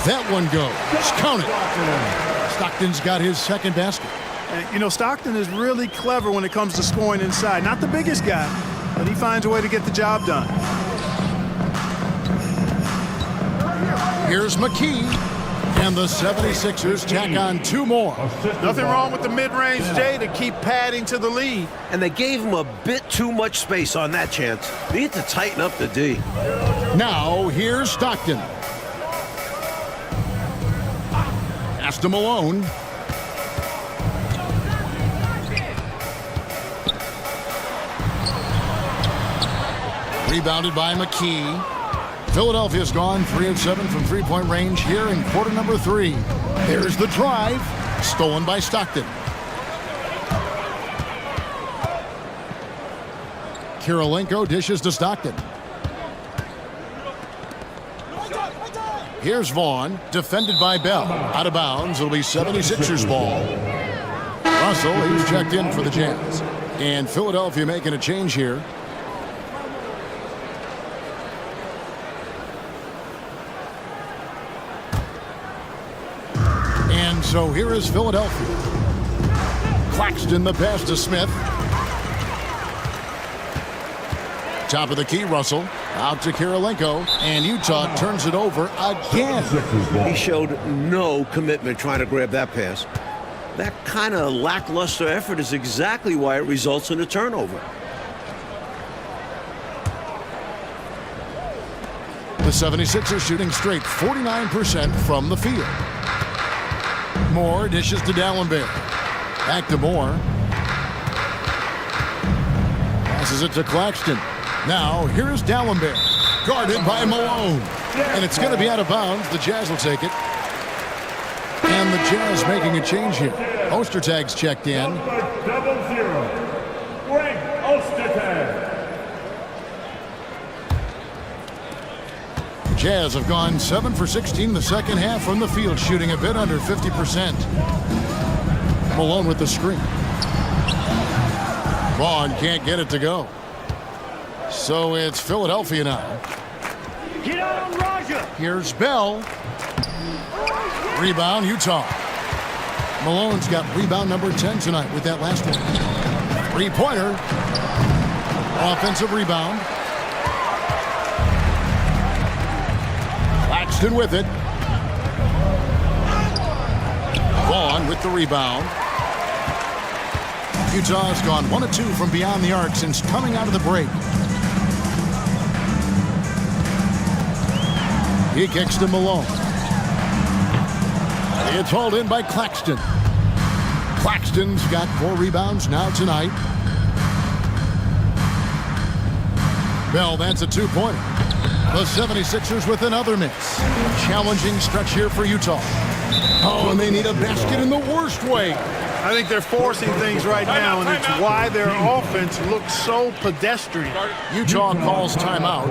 A: That one goes. Count it. Stockton's got his second basket.
B: And, you know, Stockton is really clever when it comes to scoring inside. Not the biggest guy, but he finds a way to get the job done.
A: Here's McKee. And the 76ers tack on 2 more.
B: Nothing wrong with the mid-range J to keep padding to the lead.
C: And they gave him a bit too much space on that chance. They need to tighten up the D.
A: Now, here's Stockton. Pass to Malone. Rebounded by McKee. Philadelphia's gone 3 of 7 from three-point range here in quarter number 3. There's the drive. Stolen by Stockton. Kirilenko dishes to Stockton. Here's Vaughn, defended by Bell. Out of bounds, it'll be 76ers ball. Russell, he's checked in for the Jazz. And Philadelphia making a change here. And so here is Philadelphia. Claxton the pass to Smith. Top of the key, Russell. Out to Kirilenko, and Utah turns it over again.
C: He showed no commitment trying to grab that pass. That kind of lackluster effort is exactly why it results in a turnover.
A: The 76ers shooting straight 49% from the field. Moore dishes to Dallenberg. Back to Moore. Passes it to Claxton. Now, here's Dallenberg, guarded by Malone. And it's going to be out of bounds. The Jazz will take it. And the Jazz making a change here. Ostertag's checked in.
D: Number 00, Greg Ostertag.
A: Jazz have gone 7 for 16 the second half from the field, shooting a bit under 50%. Malone with the screen. Vaughn can't get it to go. So it's Philadelphia now.
D: Get on, Roger.
A: Here's Bell. Rebound, Utah. Malone's got rebound number 10 tonight with that last one. Three-pointer. Offensive rebound. Claxton with it. Vaughn with the rebound. Utah's gone 1 of 2 from beyond the arc since coming out of the break. He kicks to Malone. It's hauled in by Claxton. Claxton's got 4 rebounds now tonight. Bell, that's a 2-pointer. The 76ers with another miss. Challenging stretch here for Utah. Oh, and they need a basket in the worst way.
B: I think they're forcing things right now, and it's why their offense looks so pedestrian.
A: Utah calls timeout.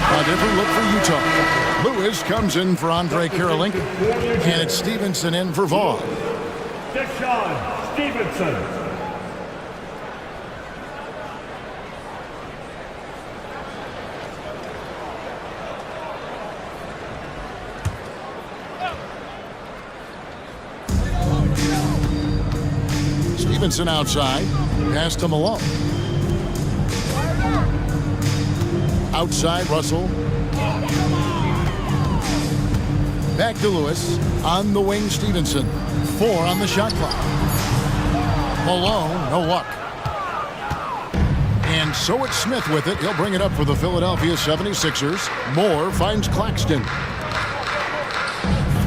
A: A different look for Utah. Lewis comes in for Andre Kirilenko, and it's Stevenson in for Vaughn.
D: Deshaun Stevenson.
A: Stevenson outside. Pass to Malone. Outside, Russell. Back to Lewis. On the wing, Stevenson. 4 on the shot clock. Malone, no luck. And so it's Smith with it. He'll bring it up for the Philadelphia 76ers. Moore finds Claxton.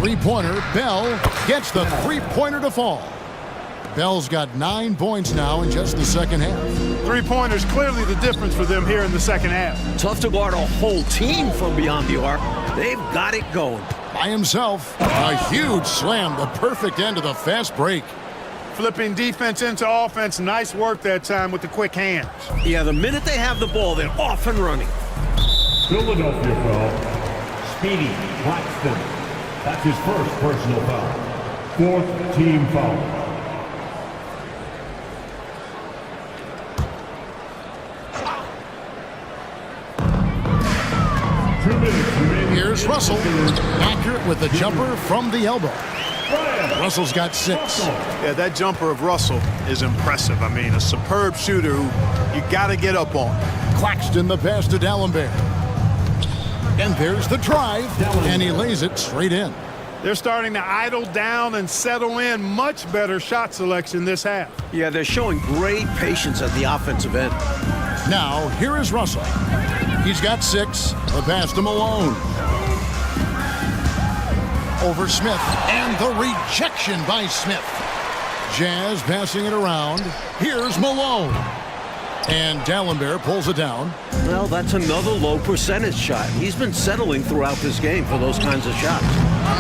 A: Three-pointer. Bell gets the three-pointer to fall. Bell's got 9 points now in just the second half.
B: Three-pointers clearly the difference for them here in the second half.
C: Tough to guard a whole team from beyond the arc. They've got it going.
A: By himself, a huge slam, the perfect end of the fast break.
B: Flipping defense into offense. Nice work that time with the quick hands.
C: Yeah, the minute they have the ball, they're off and running.
D: Philadelphia foul. Speedy Claxton. That's his first personal foul. Fourth team foul.
A: Here's Russell, accurate with the jumper from the elbow. Russell's got 6.
B: Yeah, that jumper of Russell is impressive. I mean, a superb shooter who you got to get up on.
A: Claxton the pass to D'Alembert. And there's the drive, and he lays it straight in.
B: They're starting to idle down and settle in. Much better shot selection this half.
C: Yeah, they're showing great patience at the offensive end.
A: Now, here is Russell. He's got 6. The pass to Malone. Over Smith, and the rejection by Smith. Jazz passing it around. Here's Malone. And D'Alembert pulls it down.
C: Well, that's another low percentage shot. He's been settling throughout this game for those kinds of shots.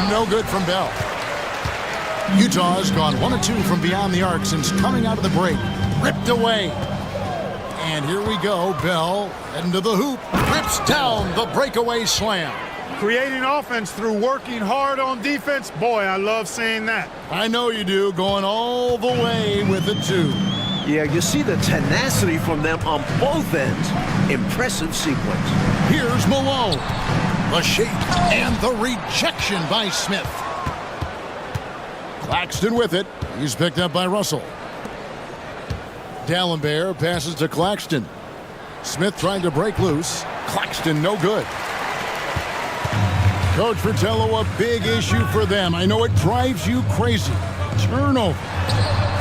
A: No good from Bell. Utah's gone 1 of 2 from beyond the arc since coming out of the break. Ripped away. And here we go. Bell heading to the hoop. Rips down the breakaway slam.
B: Creating offense through working hard on defense. Boy, I love seeing that.
A: I know you do. Going all the way with it, too.
C: Yeah, you see the tenacity from them on both ends. Impressive sequence.
A: Here's Malone. The shake and the rejection by Smith. Claxton with it. He's picked up by Russell. D'Alembert passes to Claxton. Smith trying to break loose. Claxton no good. Coach Fratello, a big issue for them. I know it drives you crazy. Turnover.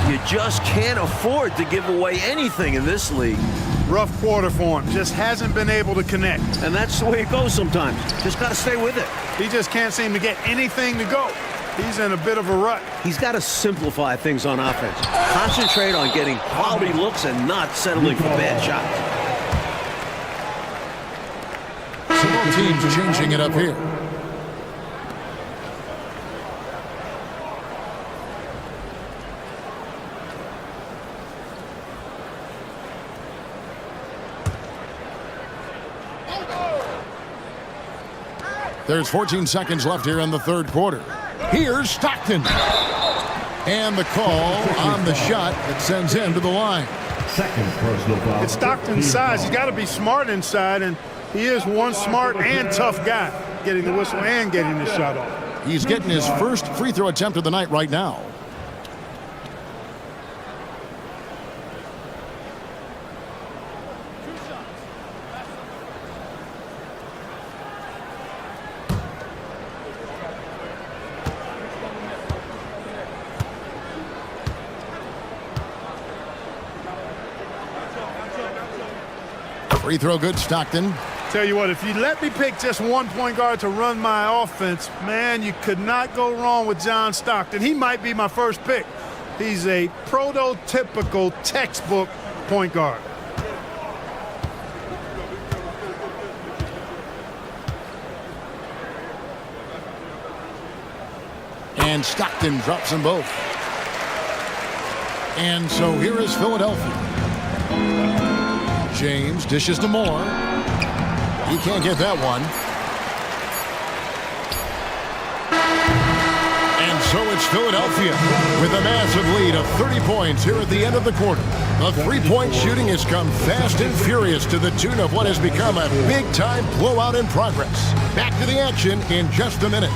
C: You just can't afford to give away anything in this league.
B: Rough quarter for him. Just hasn't been able to connect.
C: And that's the way it goes sometimes. Just got to stay with it.
B: He just can't seem to get anything to go. He's in a bit of a rut.
C: He's got to simplify things on offense. Concentrate on getting quality looks and not settling for bad shots.
A: Several teams changing it up here. There's 14 seconds left here in the third quarter. Here's Stockton. And the call on the shot that sends him to the line.
D: Second personal foul.
B: It's Stockton's size. He's got to be smart inside, and he is one smart and tough guy, getting the whistle and getting the shot off.
A: He's getting his first free throw attempt of the night right now. Free throw good, Stockton.
B: Tell you what, if you let me pick just one point guard to run my offense, man, you could not go wrong with John Stockton. He might be my first pick. He's a prototypical textbook point guard.
A: And Stockton drops them both. And so here is Philadelphia. James dishes to Moore. He can't get that one. And so it's Philadelphia with a massive lead of 30 points here at the end of the quarter. The three-point shooting has come fast and furious to the tune of what has become a big-time blowout in progress. Back to the action in just a minute.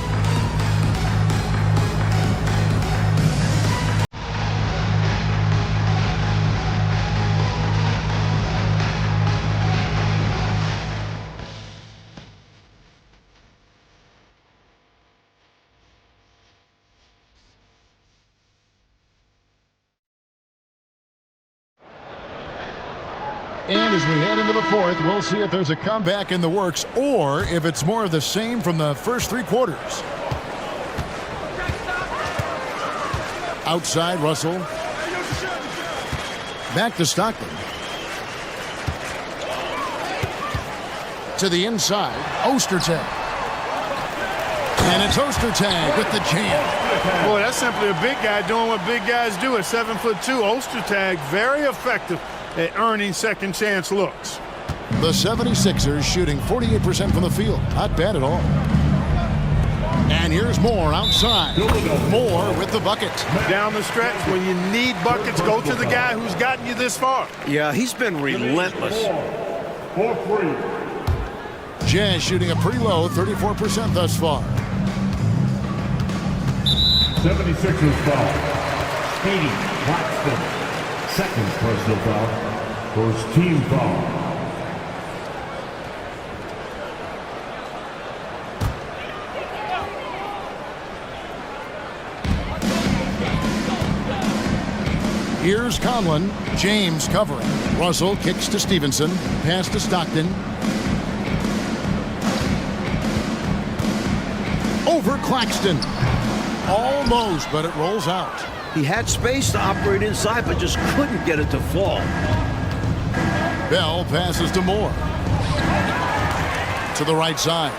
A: And as we head into the fourth, we'll see if there's a comeback in the works or if it's more of the same from the first 3 quarters. Outside, Russell. Back to Stockton. To the inside, Ostertag. And it's Ostertag with the jam.
B: Boy, that's simply a big guy doing what big guys do at 7'2". Ostertag, very effective at earning second chance looks.
A: The 76ers shooting 48% from the field. Not bad at all. And here's Moore outside. Moore with the bucket.
B: Down the stretch, when you need buckets, go to the guy who's gotten you this far.
C: Yeah, he's been relentless.
D: 4-3.
A: Jazz shooting a pretty low 34% thus far.
D: 76ers foul. Speedy, Claxton. Second personal foul. First team foul.
A: Here's Conlon. James covering. Russell kicks to Stevenson. Pass to Stockton. Over Claxton. Almost, but it rolls out.
C: He had space to operate inside, but just couldn't get it to fall.
A: Bell passes to Moore. To the right side.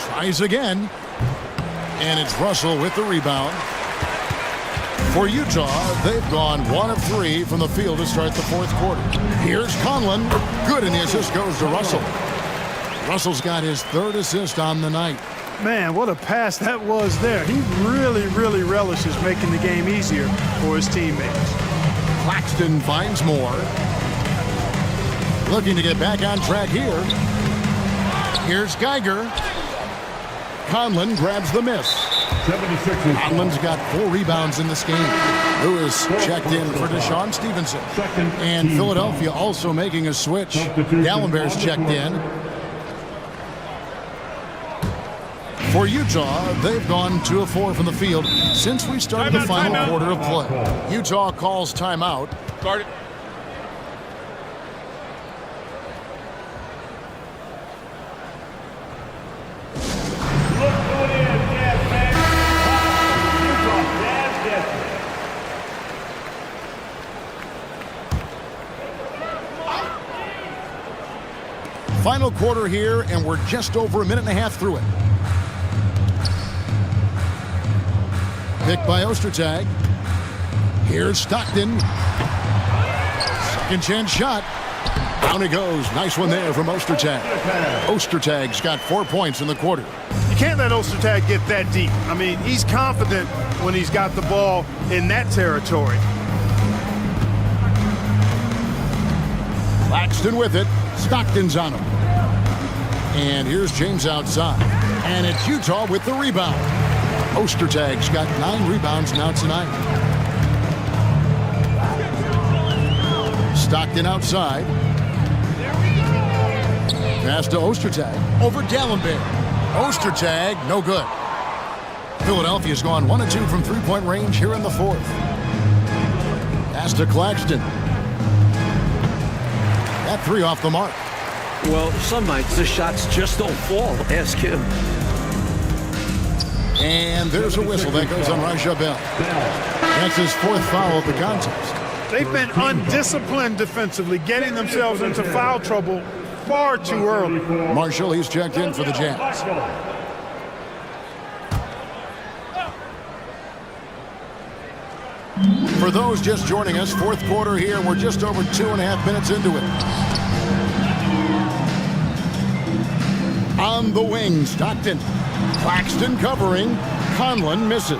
A: Tries again. And it's Russell with the rebound. For Utah, they've gone 1 of 3 from the field to start the fourth quarter. Here's Conlon. Good, and the assist goes to Russell. Russell's got his 3rd assist on the night.
B: Man, what a pass that was there. He really, really relishes making the game easier for his teammates.
A: Claxton finds Moore. Looking to get back on track here. Here's Geiger. Conlon grabs the miss.
D: 76ers.
A: Conlon's got 4 rebounds in this game. Lewis checked in for Deshaun Stevenson. And Philadelphia also making a switch. Gallenberg's checked in. For Utah, they've gone 2 of 4 from the field since we started the final quarter of play. Utah calls timeout.
E: Guard it.
A: Final quarter here, and we're just over a minute and a half through it. Picked by Ostertag. Here's Stockton. Second chance shot. Down it goes. Nice one there from Ostertag. Ostertag's got 4 points in the quarter.
B: You can't let Ostertag get that deep. I mean, he's confident when he's got the ball in that territory.
A: Claxton with it. Stockton's on him. And here's James outside. And it's Utah with the rebound. Ostertag's got 9 rebounds now tonight. Stockton outside. Pass to Ostertag. Over Gallenberg. Ostertag, no good. Philadelphia's gone 1 of 2 from 3-point range here in the fourth. Pass to Claxton. That 3 off the mark.
C: Well, some nights the shots just don't fall. Ask him.
A: And there's a whistle that goes on Raja Bell. That's his 4th foul of the contest.
B: They've been undisciplined defensively, getting themselves into foul trouble far too early.
A: Marshall, he's checked in for the Jazz. For those just joining us, fourth quarter here. We're just over 2.5 minutes into it. On the wing, Stockton. Claxton covering. Conlon misses.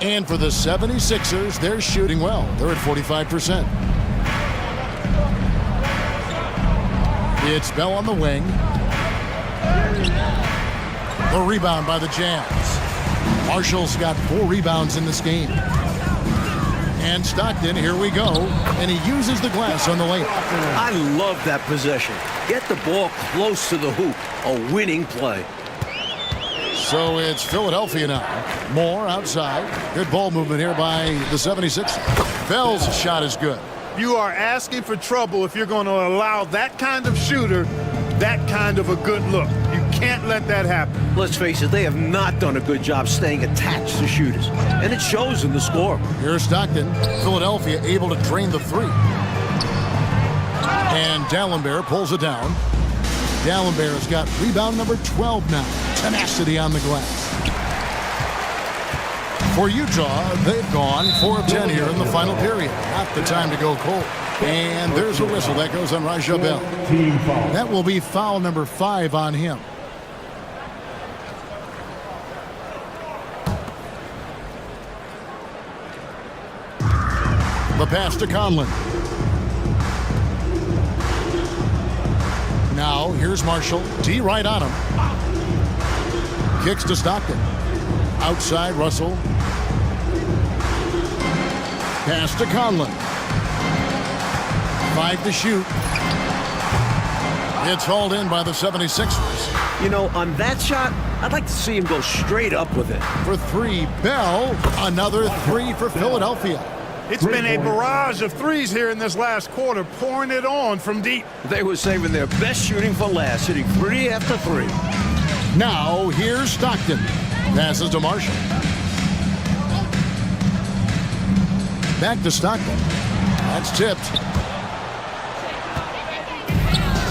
A: And for the 76ers, they're shooting well. They're at 45%. It's Bell on the wing. The rebound by the Jazz. Marshall's got 4 rebounds in this game. And Stockton, here we go. And he uses the glass on the layup.
C: I love that possession. Get the ball close to the hoop. A winning play.
A: So it's Philadelphia now. Moore outside. Good ball movement here by the 76ers. Bell's shot is good.
B: You are asking for trouble if you're going to allow that kind of shooter that kind of a good look. You can't let that happen.
C: Let's face it, they have not done a good job staying attached to shooters, and it shows in the score.
A: Here's Stockton. Philadelphia able to drain the three. And Dallenberg pulls it down. Dallenberg's got rebound number 12 now. Tenacity on the glass. For Utah, they've gone 4 of 10 here in the final period. Not the time to go cold. And there's a whistle that goes on Raja Bell.
D: Team foul.
A: That will be foul number 5 on him. The pass to Conlon. Now, here's Marshall. D right on him. Kicks to Stockton. Outside, Russell. Pass to Conlon. 5 to shoot. It's hauled in by the 76ers.
C: You know, on that shot, I'd like to see him go straight up with it.
A: For 3, Bell. Another 3 for Philadelphia.
B: It's been a barrage of threes here in this last quarter, pouring it on from deep.
C: They were saving their best shooting for last, hitting 3 after 3.
A: Now, here's Stockton. Passes to Marshall. Back to Stockton. That's tipped.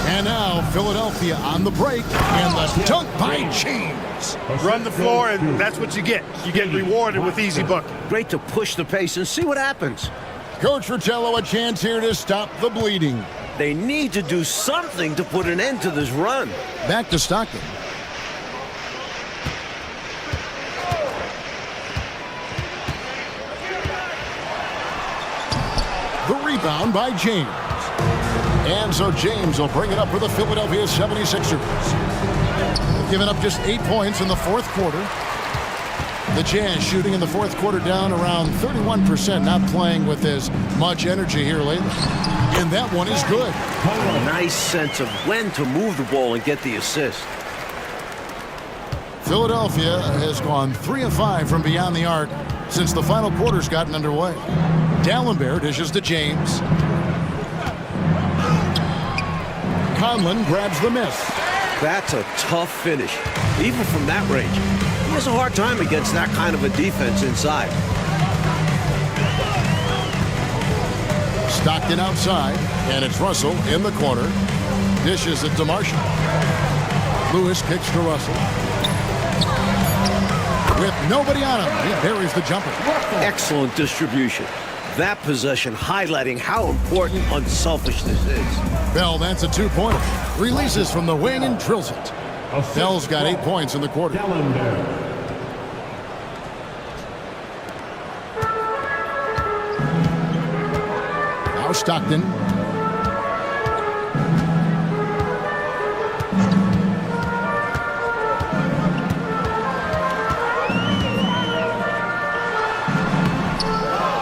A: And now Philadelphia on the break, and the dunk by James.
B: Run the floor, and that's what you get. You get rewarded with easy bucket.
C: Great to push the pace and see what happens.
A: Coach Fratello, a chance here to stop the bleeding.
C: They need to do something to put an end to this run.
A: Back to Stockton. The rebound by James. And so James will bring it up for the Philadelphia 76ers. Giving up just 8 points in the fourth quarter. The Jazz shooting in the fourth quarter down around 31%, not playing with as much energy here lately. And that one is good.
C: A nice sense of when to move the ball and get the assist.
A: Philadelphia has gone 3 of 5 from beyond the arc since the final quarter's gotten underway. Dallenberg dishes to James. Conlon grabs the miss.
C: That's a tough finish. Even from that range, he has a hard time against that kind of a defense inside.
A: Stockton outside, and it's Russell in the corner. Dishes it to Marshall. Lewis kicks to Russell. With nobody on him, he buries the jumper.
C: Excellent distribution. That possession highlighting how important unselfishness is.
A: Bell, that's a 2-pointer. Releases from the wing and drills it. Bell's got 8 points in the quarter.
D: Dallenberg.
A: Now Stockton.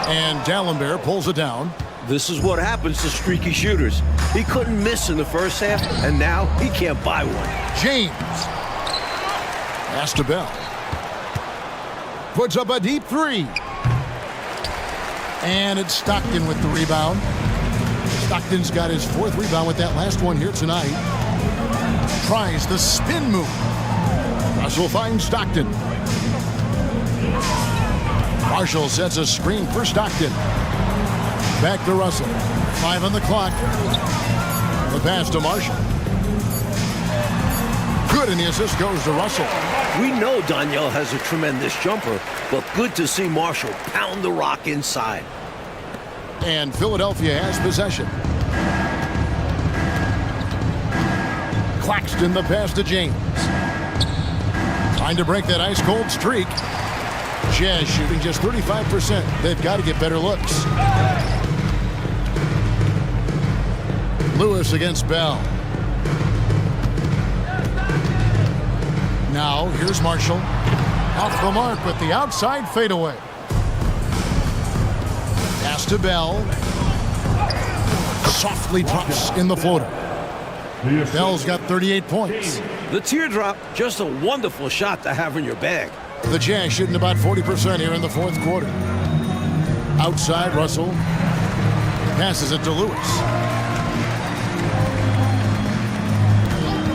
A: And Dallenberg pulls it down.
C: This is what happens to streaky shooters. He couldn't miss in the first half, and now he can't buy one.
A: James. Pass to Bell. Puts up a deep 3. And it's Stockton with the rebound. Stockton's got his 4th rebound with that last one here tonight. Tries the spin move. Russell finds Stockton. Marshall sets a screen for Stockton. Back to Russell. 5 on the clock. The pass to Marshall. Good, and the assist goes to Russell.
C: We know Danielle has a tremendous jumper, but good to see Marshall pound the rock inside.
A: And Philadelphia has possession. Claxton the pass to James. Trying to break that ice-cold streak. Jazz shooting just 35%. They've got to get better looks. Lewis against Bell. Now, here's Marshall. Off the mark with the outside fadeaway. Pass to Bell. Softly drops in the floater. Bell's got 38 points.
C: The teardrop, just a wonderful shot to have in your bag.
A: The Jazz shooting about 40% here in the fourth quarter. Outside, Russell. Passes it to Lewis.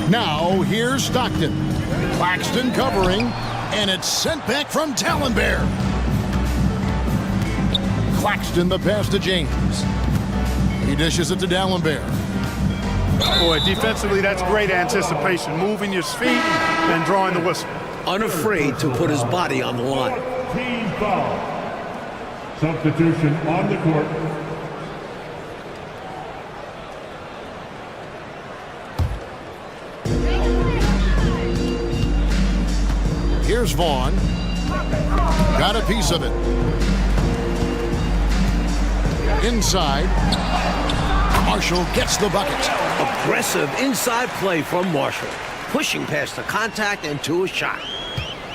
A: Now here's Stockton. Claxton covering, and it's sent back from Tallenbear. Claxton the pass to James. He dishes it to Dallenbear.
B: Boy, defensively, that's great anticipation. Moving your feet and drawing the whistle.
C: Unafraid to put his body on the line.
D: Team foul. Substitution on the court.
A: Here's Vaughn. Got a piece of it. Inside. Marshall gets the bucket.
C: Aggressive inside play from Marshall. Pushing past the contact and to a shot.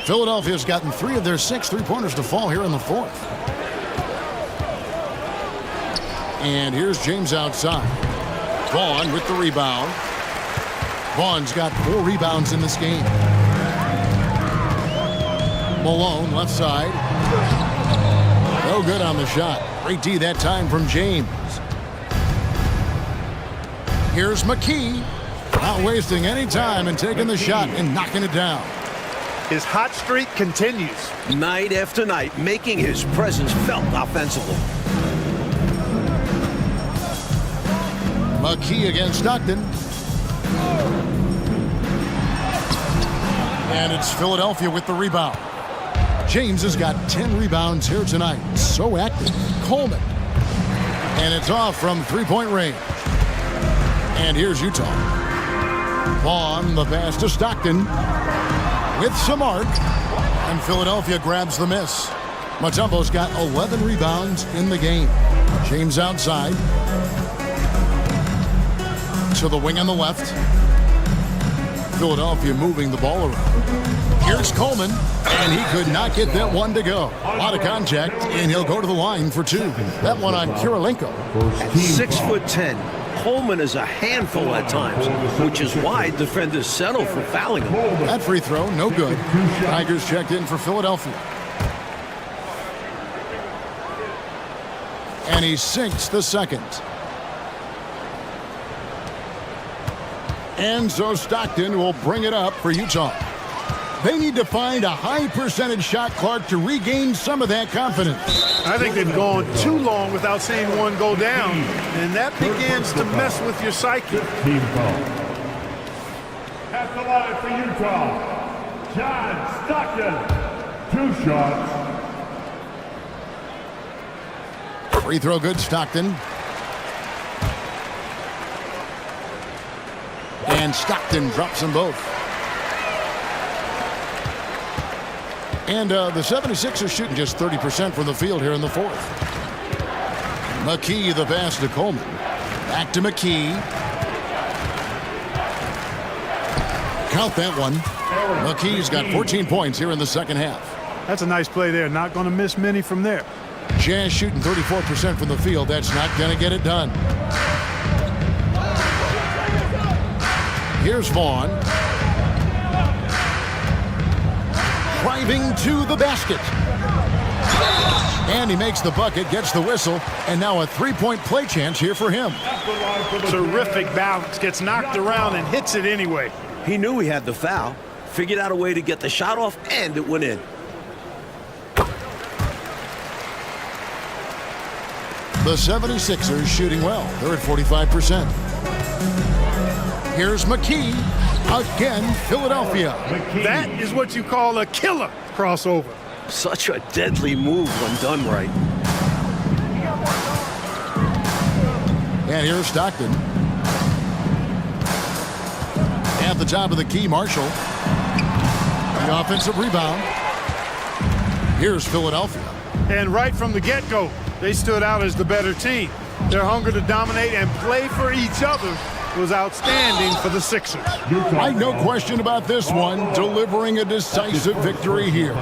A: Philadelphia's gotten 3 of their 6 three-pointers to fall here in the 4th. And here's James outside. Vaughn with the rebound. Vaughn's got 4 rebounds in this game. Malone left side. No good on the shot. Great D that time from James. Here's McKee. Not wasting any time and taking the shot and knocking it down.
B: His hot streak continues.
C: Night after night, making his presence felt offensively.
A: McKee against Stockton. And it's Philadelphia with the rebound. James has got 10 rebounds here tonight. So active. Coleman. And it's off from three-point range. And here's Utah. Vaughn, the pass to Stockton. With some arc. And Philadelphia grabs the miss. Mutombo's got 11 rebounds in the game. James outside. To the wing on the left. Philadelphia moving the ball around. Here's Coleman, and he could not get that one to go. A lot of contact, and he'll go to the line for 2. That one on Kirilenko.
C: At 6'10", Coleman is a handful at times, which is why defenders settle for fouling him.
A: That free throw, no good. Tigers checked in for Philadelphia. And he sinks the second. And so Stockton will bring it up for Utah. They need to find a high percentage shot, Clark, to regain some of that confidence.
B: I think they've gone too long without seeing one go down, and that begins to mess with your psyche.
D: Team foul. At the line for Utah, John Stockton. 2 shots.
A: Free throw good, Stockton. And Stockton drops them both. And the 76ers shooting just 30% from the field here in the 4th. McKee, the pass to Coleman. Back to McKee. Count that one. McKee's got 14 points here in the second half.
B: That's a nice play there. Not going to miss many from there.
A: Jazz shooting 34% from the field. That's not going to get it done. Here's Vaughn. Driving to the basket. And he makes the bucket, gets the whistle, and now a three-point play chance here for him.
B: Terrific balance. Gets knocked around and hits it anyway.
C: He knew he had the foul, figured out a way to get the shot off, and it went in.
A: The 76ers shooting well. They're at 45%. Here's McKee. Again, Philadelphia.
B: That is what you call a killer crossover.
C: Such a deadly move when done right.
A: And here's Stockton. At the top of the key, Marshall. The offensive rebound. Here's Philadelphia.
B: And right from the get-go, they stood out as the better team. Their hunger to dominate and play for each other was outstanding for the Sixers.
A: No question about this one, delivering a decisive victory here.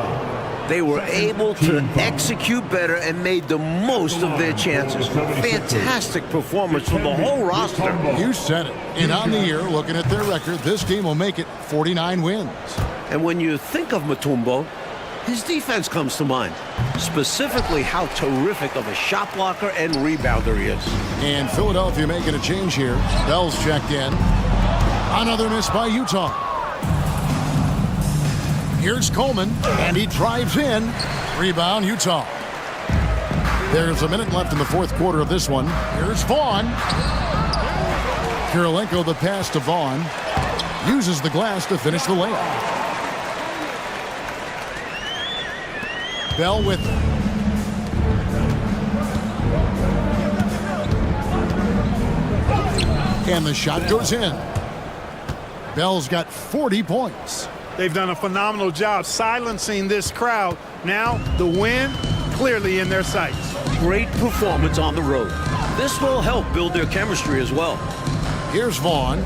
C: They were able to execute better and made the most of their chances. Fantastic performance from the whole roster.
A: You said it. And on the year, looking at their record, this team will make it 49 wins.
C: And when you think of Mutombo, His defense comes to mind, specifically how terrific of a shot blocker and rebounder he is.
A: And Philadelphia making a change here. Bell's checked in. Another miss by Utah. Here's Coleman, and he drives in. Rebound, Utah. There's a minute left in the fourth quarter of this one. Here's Vaughn. Kirilenko the pass to Vaughn. Uses the glass to finish the layup. Bell with it. And the shot goes in. Bell's got 40 points.
B: They've done a phenomenal job silencing this crowd. Now the win clearly in their sights.
C: Great performance on the road. This will help build their chemistry as well.
A: Here's Vaughn.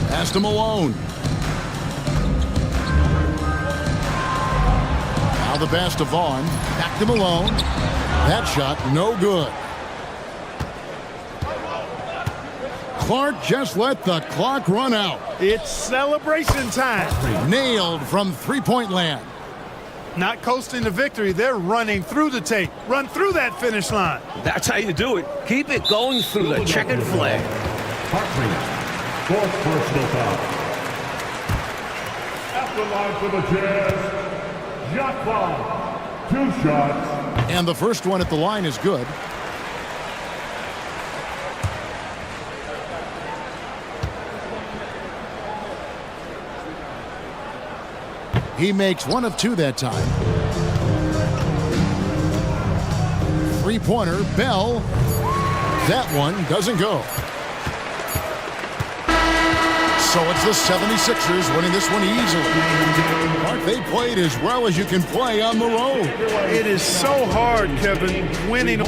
A: Pass to Malone. Now the pass to Vaughn. Back to Malone. That shot no good. Clark just let the clock run out.
B: It's celebration time.
A: Nailed from three-point land.
B: Not coasting to victory. They're running through the tape. Run through that finish line.
C: That's how you do it. Keep it going through the checkered flag.
D: Hartley, fourth personal foul. At the line for the Jazz, shot clock, 2 shots.
A: And the first one at the line is good. He makes 1 of 2 that time. Three-pointer, Bell. That one doesn't go. So it's the 76ers winning this one easily. Mark, they played as well as you can play on the road.
B: It is so hard, Kevin, winning.